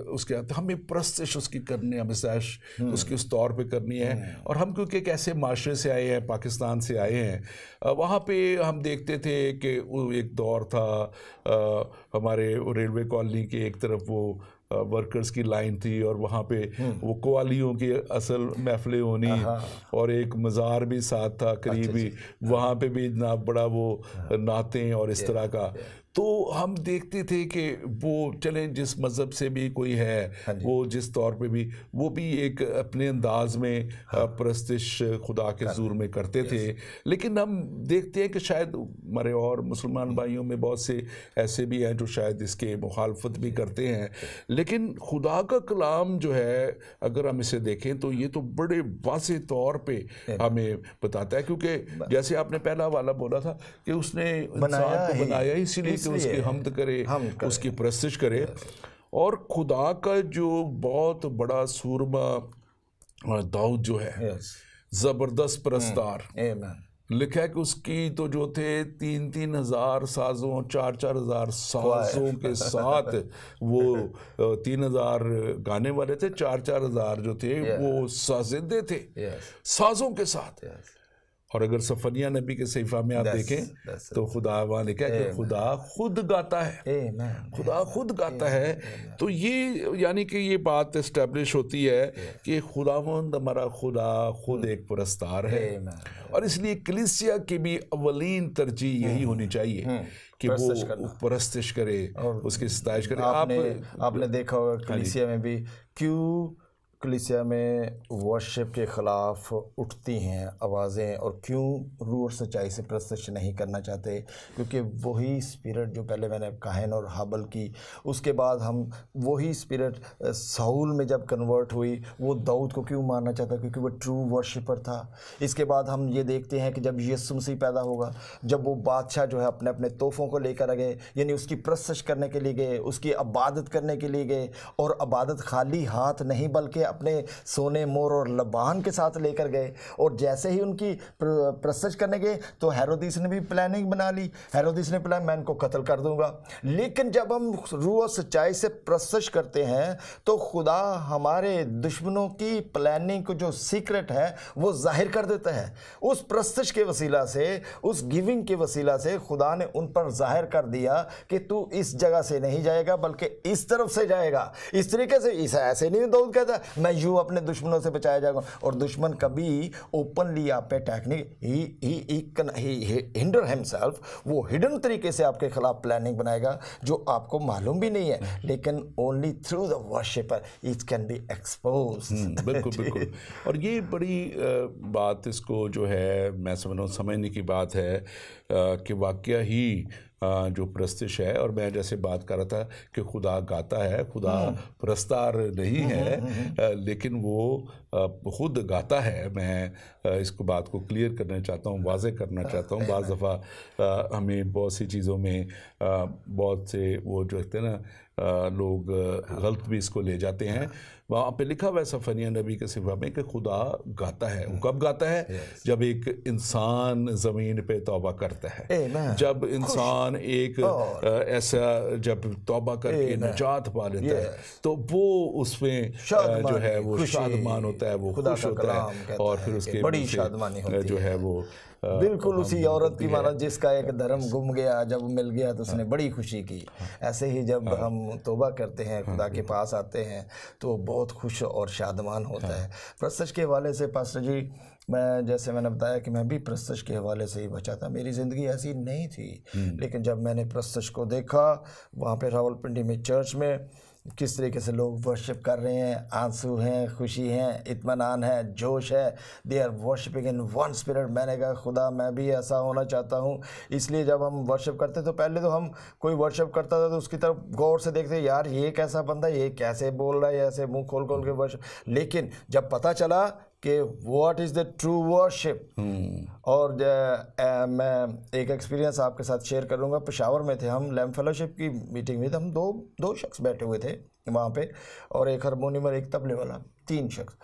उसके हमें परस्तिश उसकी करनी है, हमें सैश उसकी उस तौर पे करनी है। और हम क्योंकि एक ऐसे माशरे से आए हैं, पाकिस्तान से आए हैं, वहाँ पे हम देखते थे कि वो एक दौर था, हमारे रेलवे कॉलोनी के एक तरफ वो वर्कर्स की लाइन थी और वहाँ पे वो कवालियों की असल महफिलें होनी और एक मज़ार भी साथ था करीबी, वहाँ पे भी जनाब बड़ा वो नातें और इस तरह का। तो हम देखते थे कि वो चलें जिस मज़हब से भी कोई है, वो जिस तौर पे भी वो भी एक अपने अंदाज में परस्तिश खुदा के ज़ूर में करते थे। लेकिन हम देखते हैं कि शायद हमारे और मुसलमान भाइयों में बहुत से ऐसे भी हैं जो शायद इसके मुखालफत भी करते हैं। लेकिन खुदा का कलाम जो है अगर हम इसे देखें तो ये तो बड़े वाज़ेह तौर पे हमें बताता है, क्योंकि जैसे आपने पहला वाला बोला था कि उसने इंसान को बनाया इसीलिए कि उसकी हमद करे, उसकी परस्तिश करे। और खुदा का जो बहुत बड़ा सूरमा दाऊद जो है, ज़बरदस्त परस्तार, लिखा है कि उसकी तो जो थे 3-3 हज़ार साजों, 4-4 हज़ार साजों के साथ वो 3 हज़ार गाने वाले थे, 4-4 हज़ार जो थे वो साजिंदे थे साजों के साथ। और अगर सफनिया नबी के सहीफा में आप देखें तो खुदा वहाँ लिखा है कि खुदा खुद गाता है, खुदा खुद गाता है। तो ये यानी कि ये बात इस्टेब्लिश होती है कि खुदावंद हमारा खुदा खुद एक परस्तार है। और इसलिए कलीसिया की भी अवलीन तरजीह यही होनी चाहिए कि वो परस्तिश करे, उसकी सताइश करे। आपने देखा होगा कलीसिया में भी क्यों कलीसिया में वर्शिप के ख़िलाफ़ उठती हैं आवाज़ें, और क्यों रूह और सच्चाई से परस्तिश नहीं करना चाहते, क्योंकि वही स्पिरिट जो पहले मैंने काहिन और हाबल की, उसके बाद हम वही स्पिरिट साउल में जब कन्वर्ट हुई, वो दाऊद को क्यों मारना चाहता, क्योंकि वो ट्रू वर्शिपर था। इसके बाद हम ये देखते हैं कि जब यीशु मसीह पैदा होगा, जब वो बादशाह जो है अपने अपने तोहफ़ों को लेकर आ गए, यानी उसकी परस्तिश करने के लिए गए, उसकी इबादत करने के लिए गए, और इबादत खाली हाथ नहीं बल्कि अपने सोने, मोर और लबान के साथ लेकर गए। और जैसे ही उनकी परस्तिश करने गए तो हेरोदिस ने भी प्लानिंग बना ली, हेरोदिस ने प्लान, मैं इनको कत्ल कर दूंगा। लेकिन जब हम रूह और सच्चाई से परस्तिश करते हैं तो खुदा हमारे दुश्मनों की प्लानिंग को जो सीक्रेट है वो जाहिर कर देता है। उस परस्तिश के वसीला से, उस गिविंग के वसीला से खुदा ने उन पर जाहिर कर दिया कि तू इस जगह से नहीं जाएगा बल्कि इस तरफ से जाएगा। इस तरीके से, इस ऐसे नहीं दाऊद कहता मैं यूं अपने दुश्मनों से बचाया जाएगा, और दुश्मन कभी ओपनली आप पे अटैक नहीं, ही हिंडर हिमसेल्फ, वो हिडन तरीके से आपके खिलाफ प्लानिंग बनाएगा जो आपको मालूम भी नहीं है, लेकिन only through the worshipper it can be exposed. बिल्कुल बिल्कुल। और ये बड़ी बात इसको जो है मैं समझने की बात है कि वाकया ही जो परस्तिश है, और मैं जैसे बात कर रहा था कि खुदा गाता है, खुदा परस्तार नहीं है, लेकिन वो खुद गाता है। मैं इसको बात को क्लियर करना चाहता हूँ, वाज़े करना चाहता हूँ। बाज़ दफ़ा हमें बहुत सी चीज़ों में बहुत से वो जो कहते हैं ना लोग गलत भी इसको ले जाते हैं। वहाँ पे लिखा हुआ है सफनिया नबी के सिफा में कि खुदा गाता है। वो कब गाता है? जब एक इंसान ज़मीन पे तौबा करता है, जब इंसान एक ऐसा जब तौबा करके निजात पा लेता है तो वो उसमें जो है वो शादमान होता है, वो खुश होता है, और फिर उसके बड़ी शादमानी होती जो है वो बिल्कुल उसी औरत की माना जिसका एक धर्म गुम गया, जब मिल गया तो उसने बड़ी खुशी की। ऐसे ही जब हम तौबा करते हैं, खुदा के पास आते हैं, तो बहुत खुश और शादमान होता है। परस्तिश के हवाले से पास्टर जी, मैं जैसे मैंने बताया कि मैं भी परस्तिश के हवाले से ही बचा था, मेरी ज़िंदगी ऐसी नहीं थी। लेकिन जब मैंने परस्तिश को देखा वहाँ पे रावलपिंडी में चर्च में किस तरीके से लोग वर्शिप कर रहे हैं, आंसू हैं, खुशी हैं, इत्मीनान है, जोश है, they are worshipping in one spirit. मैंने कहा खुदा मैं भी ऐसा होना चाहता हूँ। इसलिए जब हम वर्शिप करते तो पहले तो हम कोई वर्शिप करता था तो उसकी तरफ गौर से देखते, यार ये कैसा बंदा, ये कैसे बोल रहा है, ऐसे मुंह खोल खोल के वर्शिप। लेकिन जब पता चला कि what is the true worship, और मैं एक एक्सपीरियंस आपके साथ शेयर करूंगा। पेशावर में थे हम, लैम्प फेलोशिप की मीटिंग में थे हम, दो शख्स बैठे हुए थे वहाँ पे, और एक हारमोनियम और एक तबले वाला, 3 शख्स।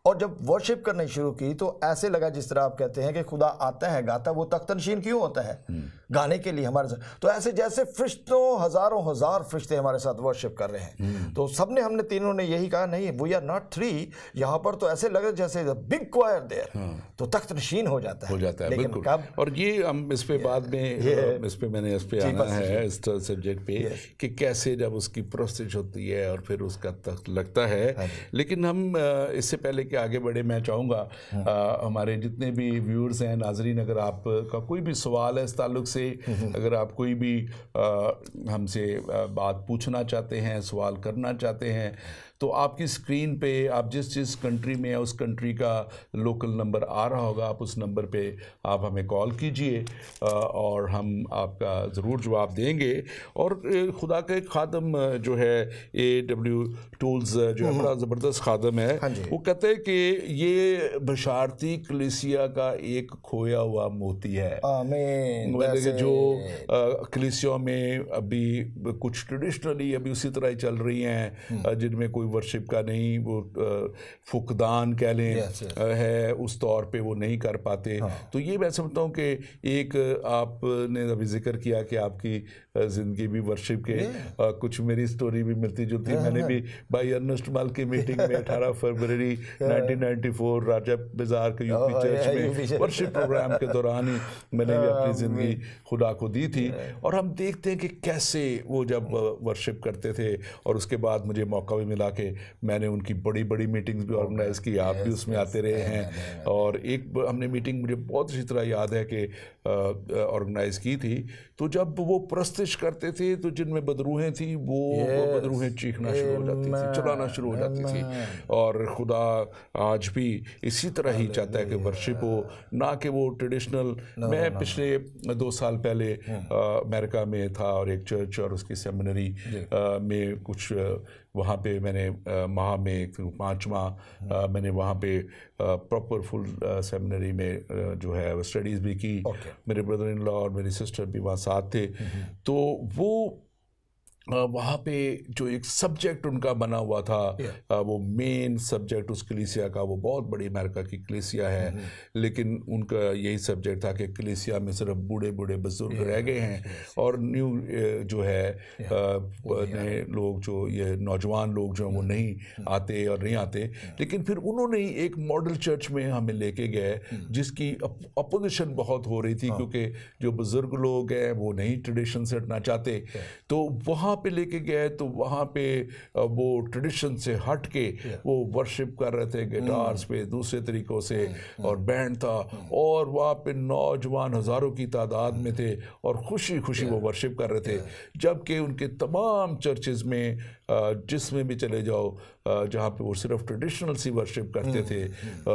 और जब वर्शिप करनी शुरू की तो ऐसे लगा जिस तरह आप कहते हैं कि खुदा आता है गाता, वो तख्तनशीन क्यों होता है गाने के लिए हमारे साथ, तो ऐसे जैसे फरिश्तों हजारों हजार फरिश्ते हमारे साथ वर्शिप कर रहे हैं। तो सबने हमने तीनों ने यही कहा, नहीं वी आर नॉट 3, यहाँ पर तो ऐसे लग रहा जैसे बिग क्वायर देयर, तो तख्तनशीन हो जाता है लेकिन बिल्कुल। कब, और ये हम इस पे बाद में इस पे आना है इस सब्जेक्ट पे कि कैसे जब उसकी प्रोसेस होती है और फिर उसका तख्त लगता है। लेकिन हम इससे पहले कि आगे बढ़े, मैं चाहूँगा हमारे जितने भी व्यूअर्स हैं, नाजरीन, अगर आपका कोई भी सवाल है इस ताल्लुक से, अगर आप कोई भी हमसे बात पूछना चाहते हैं, सवाल करना चाहते हैं, तो आपकी स्क्रीन पे आप जिस कंट्री में है उस कंट्री का लोकल नंबर आ रहा होगा, आप उस नंबर पे आप हमें कॉल कीजिए और हम आपका ज़रूर जवाब देंगे। और खुदा का एक खादम जो है AW टूल्स जो है बड़ा ज़बरदस्त खादम है, वो कहते हैं कि ये बशारती कलीसिया का एक खोया हुआ मोती है। मतलब कि जो कलीसियों में अभी कुछ ट्रेडिशनली अभी उसी तरह ही चल रही हैं, जिनमें कोई वर्शिप का नहीं, वो फुकदान कह लें है, उस तौर पे वो नहीं कर पाते। तो ये मैं समझता हूँ कि एक आपने अभी जिक्र किया कि आपकी ज़िंदगी भी वर्शिप के कुछ मेरी स्टोरी भी मिलती जुलती। मैंने भी भाई अर्नेस्ट मल की मीटिंग में 18 फरवरी 1994 राजा बाजार के यूपी चर्च में वर्शिप प्रोग्राम के दौरान ही मैंने भी अपनी ज़िंदगी खुदा को दी थी। और हम देखते हैं कि कैसे वो जब वर्शिप करते थे, और उसके बाद मुझे मौका भी मिला कि मैंने उनकी बड़ी बड़ी मीटिंग्स भी ऑर्गेनाइज़ की, आप भी उसमें आते रहे हैं। और एक हमने मीटिंग मुझे बहुत अच्छी तरह याद है कि ऑर्गेनाइज़ की थी, तो जब वो प्रस्तिश करते थे तो जिनमें बदरूहें थी वो बदरूहें चीखना शुरू हो जाती थी, चलाना शुरू हो जाती थी। और खुदा आज भी इसी तरह ही चाहता है कि वर्शिप हो, ना कि वो ट्रेडिशनल। मैं पिछले 2 साल पहले अमेरिका में था और एक चर्च और उसकी सेमिनरी में कुछ वहाँ पे मैंने माह में 5 माह मैंने वहाँ पे प्रॉपर फुल सेमिनरी में जो है स्टडीज़ भी की। मेरे ब्रदर इन लॉ और मेरी सिस्टर भी वहाँ साथ थे। तो वो वहाँ पे जो एक सब्जेक्ट उनका बना हुआ था, वो मेन सब्जेक्ट उस कलीसिया का, वो बहुत बड़ी अमेरिका की कलीसिया है, लेकिन उनका यही सब्जेक्ट था कि कलीसिया में सिर्फ बूढ़े बूढ़े बुजुर्ग रह गए हैं और न्यू जो है नए लोग, जो ये नौजवान लोग जो हैं वो नहीं आते और नहीं आते। लेकिन फिर उन्होंने एक मॉडल चर्च में हमें लेके गए जिसकी अपोजिशन बहुत हो रही थी, क्योंकि जो बुजुर्ग लोग हैं वो नहीं ट्रेडिशन से हटना चाहते। तो वहाँ पे लेके गए तो वहाँ पे वो ट्रेडिशन से हट के वो वर्शिप कर रहे थे गिटार्स पे दूसरे तरीक़ों से, और बैंड था, और वहाँ पे नौजवान हज़ारों की तादाद में थे और खुशी खुशी वो वर्शिप कर रहे थे। जबकि उनके तमाम चर्चेज़ में जिसमें भी चले जाओ जहाँ पे वो सिर्फ ट्रेडिशनल सी वर्शिप करते थे,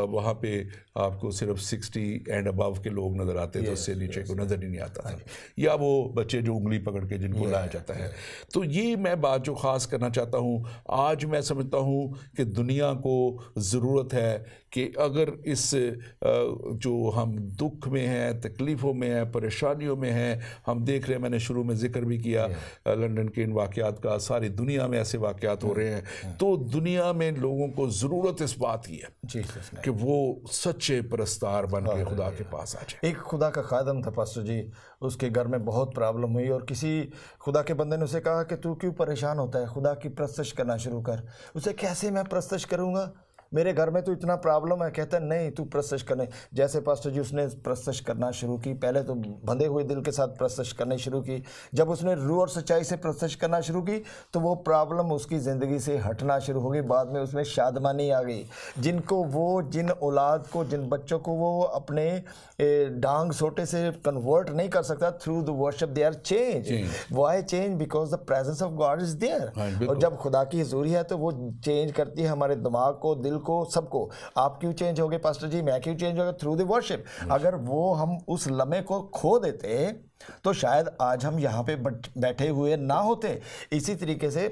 वहाँ पे आपको सिर्फ 60 एंड अबव के लोग नज़र आते थे, उससे नीचे को नज़र ही नहीं आता था, या वो बच्चे जो उंगली पकड़ के जिनको लाया जाता है। तो ये मैं बात जो ख़ास करना चाहता हूँ, आज मैं समझता हूँ कि दुनिया को ज़रूरत है कि अगर इस जो हम दुख में हैं, तकलीफ़ों में हैं, परेशानियों में हैं, हम देख रहे हैं, मैंने शुरू में जिक्र भी किया लंदन के इन वाक़यात का, सारी दुनिया में ऐसे वाक़यात हो रहे हैं। तो दुनिया में लोगों को ज़रूरत इस बात की है कि वो सच्चे परस्तार बन के खुदा के पास आ जाए। एक खुदा का खादम था पास्टर जी, उसके घर में बहुत प्रॉब्लम हुई और किसी खुदा के बंदे ने उसे कहा कि तू क्यों परेशान होता है, खुदा की प्रस्तश करना शुरू कर। उसे कैसे मैं प्रस्तश करूँगा, मेरे घर में तो इतना प्रॉब्लम है। कहता है नहीं तू प्रस्तश करने। जैसे पास्टर जी उसने प्रस्तश करना शुरू की, पहले तो बंधे हुए दिल के साथ प्रस्तश करनी शुरू की। जब उसने रूह और सच्चाई से प्रस्तश करना शुरू की तो वो प्रॉब्लम उसकी ज़िंदगी से हटना शुरू हो गई। बाद में उसमें शादमानी आ गई, जिनको वो जिन औलाद को, जिन बच्चों को वो अपने डांग सोटे से कन्वर्ट नहीं कर सकता through the worship, they are change. Why change? Because the presence of God is there. और जब खुदा की हुजूरी है तो वो चेंज करती है हमारे दिमाग को, दिल को, सबको। आप क्यों चेंज हो गए पास्टर जी, मैं क्यों चेंज हो गया? Through the worship. अगर वो हम उस लम्हे को खो देते तो शायद आज हम यहाँ पे बैठे हुए ना होते। इसी तरीके से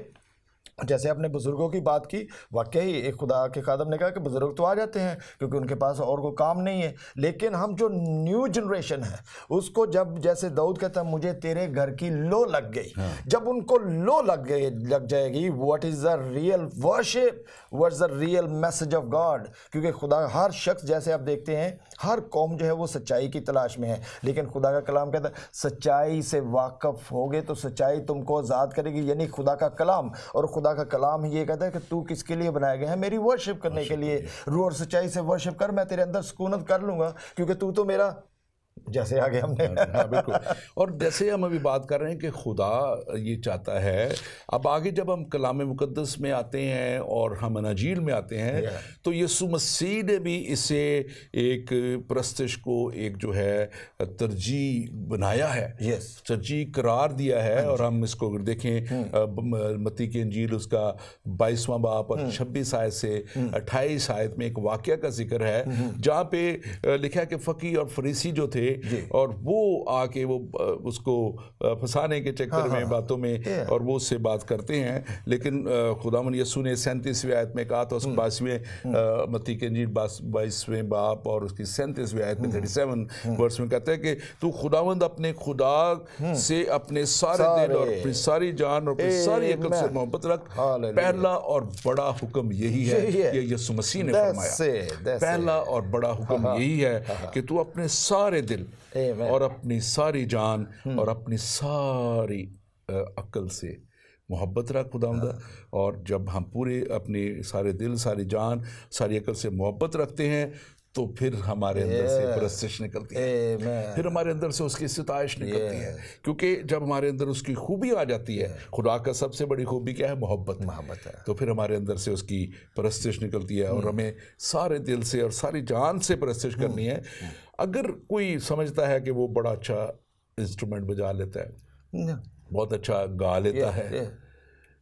जैसे आपने बुज़ुर्गों की बात की, वाकई एक खुदा के खादम ने कहा कि बुज़ुर्ग तो आ जाते हैं क्योंकि उनके पास और कोई काम नहीं है, लेकिन हम जो न्यू जनरेशन है उसको जब जैसे दाऊद कहता है मुझे तेरे घर की लो लग गई, जब उनको लो लग जाएगी, what is the real worship, what's the real message of God. क्योंकि खुदा हर शख्स, जैसे आप देखते हैं हर कौम जो है वो सच्चाई की तलाश में है, लेकिन खुदा का कलाम कहता है सच्चाई से वाकफ होगे तो सच्चाई तुमको आज़ाद करेगी। यानी खुदा का कलाम, और खुदा का कलाम ये कहता है कि तू किसके लिए बनाया गया है, मेरी वर्शिप करने के लिए। रूह और सच्चाई से वर्शिप कर, मैं तेरे अंदर सुकूनत कर लूँगा क्योंकि तू तो मेरा, जैसे आगे हमने हाँ बिल्कुल। और जैसे हम अभी बात कर रहे हैं कि खुदा ये चाहता है, अब आगे जब हम कलाम मुकद्दस में आते हैं और हम अनाजील में आते हैं तो यीशु मसीह ने भी इसे एक परस्तिश को एक जो है तरजीह बनाया है, तरजीह करार दिया है। और हम इसको अगर देखें मत्ती की इंजील उसका 22वां बाब और 26 आयत से 28 आयत में एक वाक़या का जिक्र है जहाँ पे लिखा है कि फ़कीह और फरीसी जो थे और वो आके वो उसको फंसाने के चक्कर में बातों में और वो उससे बात करते हैं, लेकिन खुदावंद यीशु ने 37वें आयत में कहा, तो उस 22वें मत्ती के इंजील 22वें बाब और उसकी 37वें आयत में 37 वर्स में कहता है कि तू खुदावंद अपने खुदा से अपने सारे दिल और अपनी सारी जान और अपनी सारी अक्ल से मोहब्बत रख। पहला और बड़ा हुक्म यही है, ये यीशु मसीह ने फरमाया। पहला और बड़ा हुक्म यही है कि तू अपने सारे दिल और अपनी सारी जान और अपनी सारी अक्ल से मोहब्बत रख खुदावंद। और जब हम पूरे अपने सारे दिल, सारी जान, सारी अक्ल से मोहब्बत रखते हैं तो फिर हमारे अंदर से परस्तिश निकलती है, फिर हमारे अंदर से उसकी सिताइश निकलती है। क्योंकि जब हमारे अंदर उसकी खूबी आ जाती है, खुदा का सबसे बड़ी खूबी क्या है? मोहब्बत है। तो फिर हमारे अंदर से उसकी परस्तिश निकलती है और हमें सारे दिल से और सारी जान से परस्तिश करनी है। अगर कोई समझता है कि वो बड़ा अच्छा इंस्ट्रूमेंट बजा लेता है, बहुत अच्छा गा लेता है,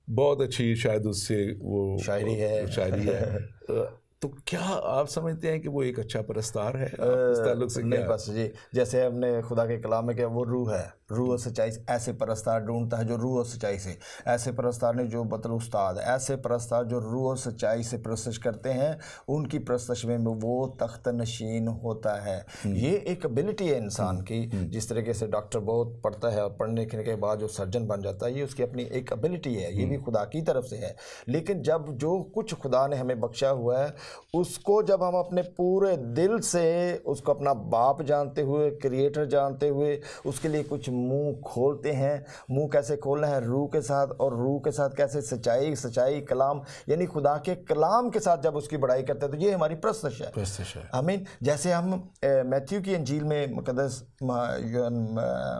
बहुत अच्छी शायद उससे वो शायरी है तो क्या आप समझते हैं कि वो एक अच्छा परस्तार है? इस ताल्लुक से नहीं, बस जी जैसे हमने खुदा के कलाम में किया, वो रूह है, रूह और सच्चाई से ऐसे परस्तार ढूंढता है जो रूह और सच्चाई से, ऐसे परस्तार ने जो बतल उस्ताद, ऐसे परस्तार जो रूह और सच्चाई से परस्तिश करते हैं, उनकी परस्तिश में वो तख्त नशीन होता है। ये एक एबिलिटी है इंसान की। जिस तरीके से डॉक्टर बहुत पढ़ता है और पढ़ने के बाद जो सर्जन बन जाता है, ये उसकी अपनी एक एबिलिटी है, ये भी खुदा की तरफ से है। लेकिन जब जो कुछ खुदा ने हमें बख्शा हुआ है उसको जब हम अपने पूरे दिल से उसको अपना बाप जानते हुए, क्रिएटर जानते हुए उसके लिए कुछ मुंह खोलते हैं, मुंह कैसे खोलना है? रूह के साथ, और रूह के साथ कैसे? सच्चाई कलाम, यानी खुदा के कलाम के साथ जब उसकी बड़ाई करते हैं तो ये हमारी परस्तिश है। आमीन। जैसे हम मैथ्यू की इंजील में मुकद्दस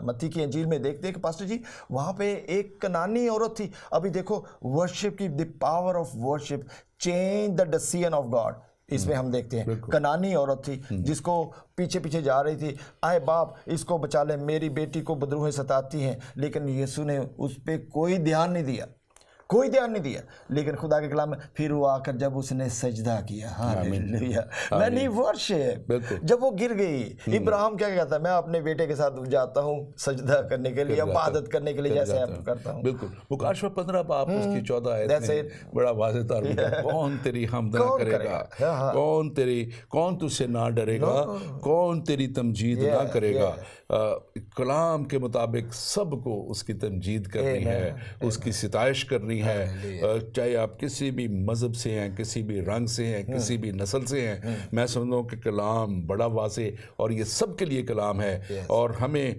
मत्ती की इंजील में देखते हैं कि पास्टर जी वहाँ पे एक कनानी औरत थी। अभी देखो वर्शिप की, the power of worship change the decision of God. इसमें हम देखते हैं कनानी औरत थी जिसको पीछे पीछे जा रही थी, आए बाप इसको बचा ले, मेरी बेटी को बदरूहें सताती हैं। लेकिन यीशु ने उस पर कोई ध्यान नहीं दिया, कोई ध्यान नहीं दिया। लेकिन खुदा के कलाम में फिर वो आकर जब उसने सजदा किया, हालेलुया, मैंने वर्शिप, जब वो गिर गई, इब्राहिम क्या कहता है? मैं अपने बेटे के साथ जाता हूँ सजदा करने के लिए, इबादत करने के लिए, जैसे आप करता हूँ। बिल्कुल। मुकाशवा 15 बाब उसकी 14 आयत बड़ा वाज़ेह तौर कौन तेरी हमद ना करेगा, कौन तुझसे ना डरेगा, कौन तेरी तमजीद ना करेगा। कलाम के मुताबिक सबको उसकी तमजीद करनी है, उसकी सिताइश करनी है, चाहे आप किसी भी मज़हब से हैं, किसी भी रंग से हैं, किसी भी नस्ल से हैं। मैं समझता हूँ कि कलाम बड़ा वाज़ेह और ये सब के लिए कलाम है और हमें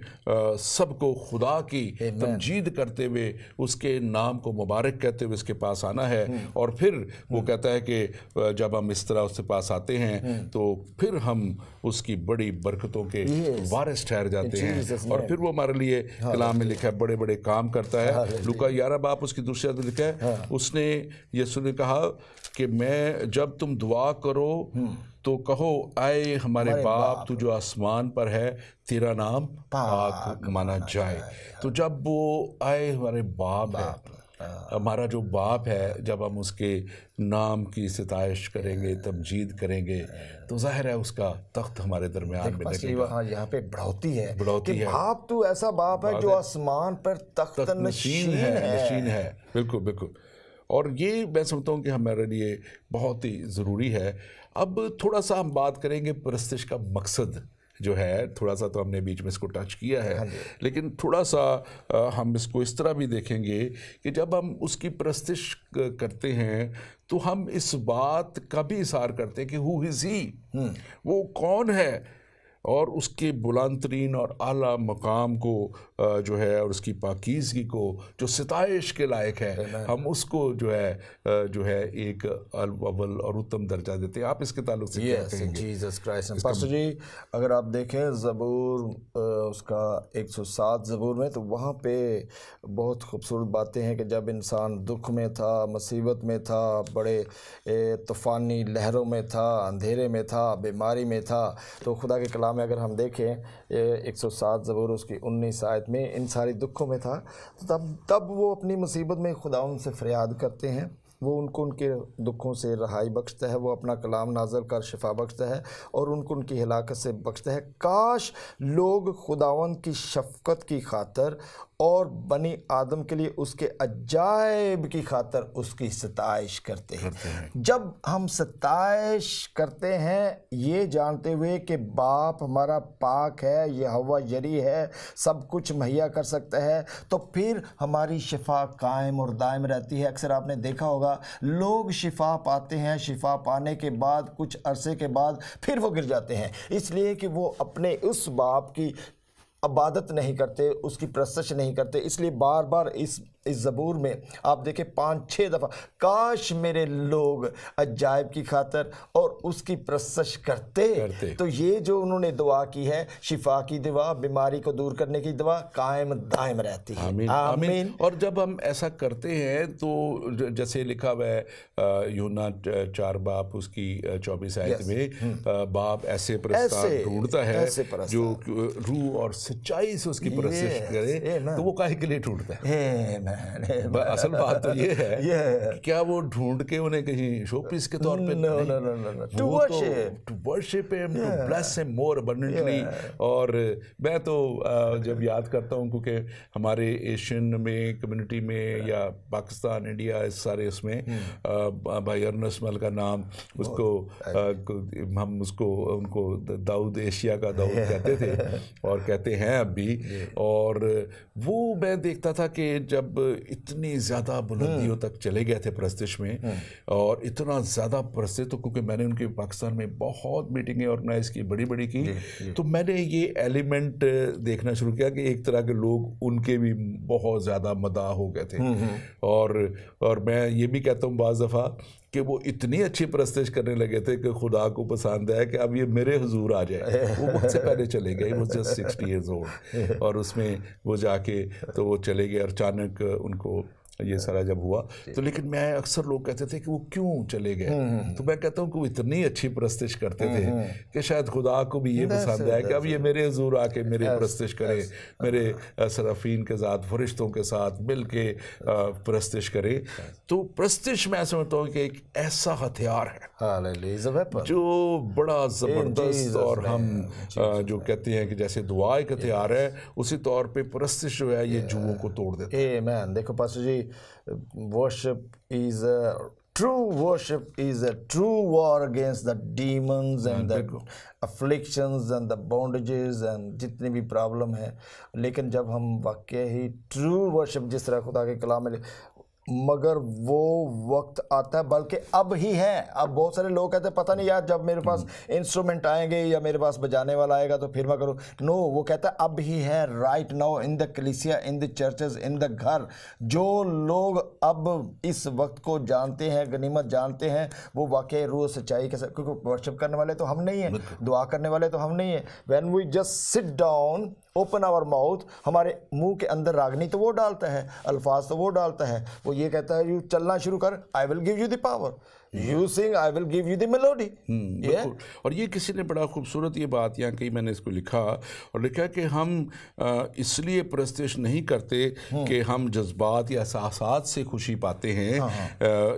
सबको खुदा की तमजीद करते हुए, उसके नाम को मुबारक कहते हुए उसके पास आना है। और फिर वो कहता है कि जब हम इस तरह उसके पास आते हैं तो फिर हम उसकी बड़ी बरकतों के वारिस ठहर जाते हैं। और फिर वो हमारे लिए कलाम में लिखा है बड़े बड़े काम करता है। लूका 11 बाब उसकी दूसरी आयत में लिखा है, उसने यीशु ने कहा कि मैं जब तुम दुआ करो तो कहो आए हमारे बाप तू जो आसमान पर है, तेरा नाम पाक माना जाए। तो जब वो आए हमारे बाप है, हमारा जो बाप है, जब हम उसके नाम की सिताइश करेंगे, तमजीद करेंगे, तो जाहिर है उसका तख्त हमारे दरमियान में लगेगा। यहाँ पे बढ़ोती है कि बाप तू ऐसा बाप है जो आसमान पर तख्त नशीन है। बिल्कुल बिल्कुल। और ये मैं समझता हूँ कि हमारे लिए बहुत ही ज़रूरी है। अब थोड़ा सा हम बात करेंगे परस्तिश का मकसद जो है, थोड़ा सा तो हमने बीच में इसको टच किया है, लेकिन थोड़ा सा हम इसको इस तरह भी देखेंगे कि जब हम उसकी परस्तिश करते हैं तो हम इस बात का भी इशार करते हैं कि हु इज़ ही, वो कौन है, और उसके बुलंद तरीन और आला मकाम को जो है और उसकी पाकीज़गी को जो सिताइश के लायक है, हम उसको जो है एक अव्वल और उत्तम दर्जा देते हैं। आप इसके ताल्लुक से क्या कहेंगे? Jesus Christ. पास्टर जी, अगर आप देखें ज़बूर उसका 107 ज़बूर में, तो वहाँ पे बहुत खूबसूरत बातें हैं कि जब इंसान दुख में था, मुसीबत में था, बड़े तूफ़ानी लहरों में था, अंधेरे में था, बीमारी में था, तो खुदा के कलाम में अगर हम देखें 107 ज़बूर उसकी 19 आयत में, इन सारी दुखों में था, तो तब वो अपनी मुसीबत में खुदा उनसे फरियाद करते हैं, वो उनको उनके दुखों से रहाई बख्शता है, वो अपना कलाम नाज़िल कर शिफा बख्शता है और उनको उनकी हिलाकत से बख्शता है। काश लोग खुदावंद की शफ़क़त की खातर और बनी आदम के लिए उसके अजायब की खातर उसकी सताइश करते हैं। जब हम सताइश करते हैं ये जानते हुए कि बाप हमारा पाक है, यहोवा यरी है, सब कुछ मुहैया कर सकता है, तो फिर हमारी शिफा कायम और दायम रहती है। अक्सर आपने देखा होगा लोग शिफा पाते हैं, शिफा पाने के बाद कुछ अरसे के बाद फिर वो गिर जाते हैं, इसलिए कि वो अपने उस बाप की इबादत नहीं करते, उसकी परस्तिश नहीं करते। इसलिए बार बार इस ज़बूर में आप देखें 5-6 दफ़ा काश मेरे लोग अजायब की खातर और उसकी परस्तिश करते। तो ये जो उन्होंने दुआ की है, शिफा की दुआ, बीमारी को दूर करने की दुआ, कायम दायम रहती है। आमीन, आमीन। और जब हम ऐसा करते हैं तो जैसे लिखा हुआ है यूहन्ना 4 बाप उसकी 24 आयत में, बाप ऐसे परस्तार ढूंढता है जो रूह और सच्चाई से उसकी परस्तिश करे, तो वो काहे के लिए ढूंढता है? असल बात तो ये है कि क्या वो ढूंढ के उन्हें कहीं शोपीस के तौर पे, to worship him, to bless him more abundantly. और मैं तो जब याद करता हूँ, क्योंकि हमारे एशियन में कम्युनिटी में या पाकिस्तान, इंडिया, इस सारे उसमें भाई अर्नस्ट मल का नाम, उसको हम उसको उनको दाऊद, एशिया का दाऊद कहते थे और कहते हैं अब भी। और वो मैं देखता था कि जब इतनी ज़्यादा बुलंदियों तक चले गए थे परस्तिश में, और इतना ज़्यादा परस्तिश, तो क्योंकि मैंने उनके पाकिस्तान में बहुत मीटिंगें ऑर्गेनाइज की, बड़ी बड़ी की, तो मैंने ये एलिमेंट देखना शुरू किया कि एक तरह के लोग उनके भी बहुत ज़्यादा मदाह हो गए थे। और मैं ये भी कहता हूँ बाज़ दफ़ा कि वो इतनी अच्छी परस्तिश करने लगे थे कि खुदा को पसंद है कि अब ये मेरे हुजूर आ जाए। वो मुझसे पहले चले गए, वो जस्ट 60 ईयर्स ओल्ड, और उसमें वो जाके तो वो चले गए, और अचानक उनको ये सारा जब हुआ तो, लेकिन मैं अक्सर लोग कहते थे कि वो क्यों चले गए, तो मैं कहता हूँ कि वो इतनी अच्छी परस्तिश करते थे कि शायद खुदा को भी ये पसंद है कि अब ये मेरे हुजूर आके मेरे परस्तिश करे, मेरे सराफीन के साथ, फरिश्तों के साथ मिल के परस्तिश करे। तो परस्तिश मैं समझता हूँ कि एक ऐसा हथियार है जो बड़ा ज़बरदस्त, और हम जो कहते हैं कि जैसे दुआ एक हथियार है, उसी तौर पे परस्तिश जो है ये जुओं को तोड़ देता है। आमीन। देखो pastor ji, worship is a true war against the demons and the afflictions and the bondages and जितनी भी प्रॉब्लम है। लेकिन जब हम वाकई ही ट्रू वर्शिप, जिस तरह खुदा के कलाम में, मगर वो वक्त आता है, बल्कि अब ही है। अब बहुत सारे लोग कहते हैं पता नहीं यार, जब मेरे पास इंस्ट्रूमेंट आएंगे या मेरे पास बजाने वाला आएगा तो फिर मैं करूँ। नो, वो कहता है अब ही है, राइट नाउ, इन द कलीसिया, in the churches, in the घर। जो लोग अब इस वक्त को जानते हैं, गनीमत जानते हैं, वो वाकई रूह सच्चाई के साथ, क्योंकि वर्शिप करने वाले तो हम नहीं हैं, दुआ करने वाले तो हम नहीं हैं। When we just sit down, open our mouth, हमारे मुंह के अंदर रागनी तो वो डालता है, अल्फाज तो वो डालता है। वो ये कहता है यू चलना शुरू कर, I will give you the power, you sing, I will give you the melody. और ये किसी ने बड़ा खूबसूरत ये बात यहाँ कही, मैंने इसको लिखा और लिखा कि हम इसलिए परस्तिश नहीं करते कि हम जज्बात या एहसासात से खुशी पाते हैं,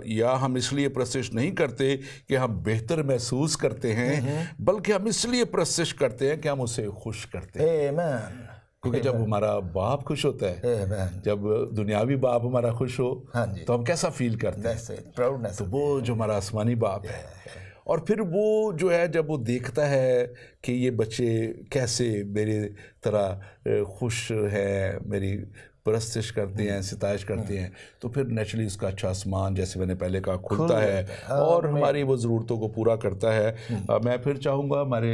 या हम इसलिए परस्तिश नहीं करते कि हम बेहतर महसूस करते हैं, बल्कि हम इसलिए परस्तिश करते हैं कि हम उसे खुश करते हैं। क्योंकि जब हमारा बाप खुश होता है, जब दुनियावी बाप हमारा खुश हो, तो हम कैसा फील करते हैं, प्राउडनेस। तो वो जो हमारा आसमानी बाप है, और फिर वो जो है जब वो देखता है कि ये बच्चे कैसे मेरी तरह खुश हैं, मेरी परस्तिश करते हैं, सिताइश करते हैं, तो फिर नेचुरली उसका अच्छा आसमान, जैसे मैंने पहले कहा, खुलता है और हमारी वो ज़रूरतों को पूरा करता है। मैं फिर चाहूँगा हमारे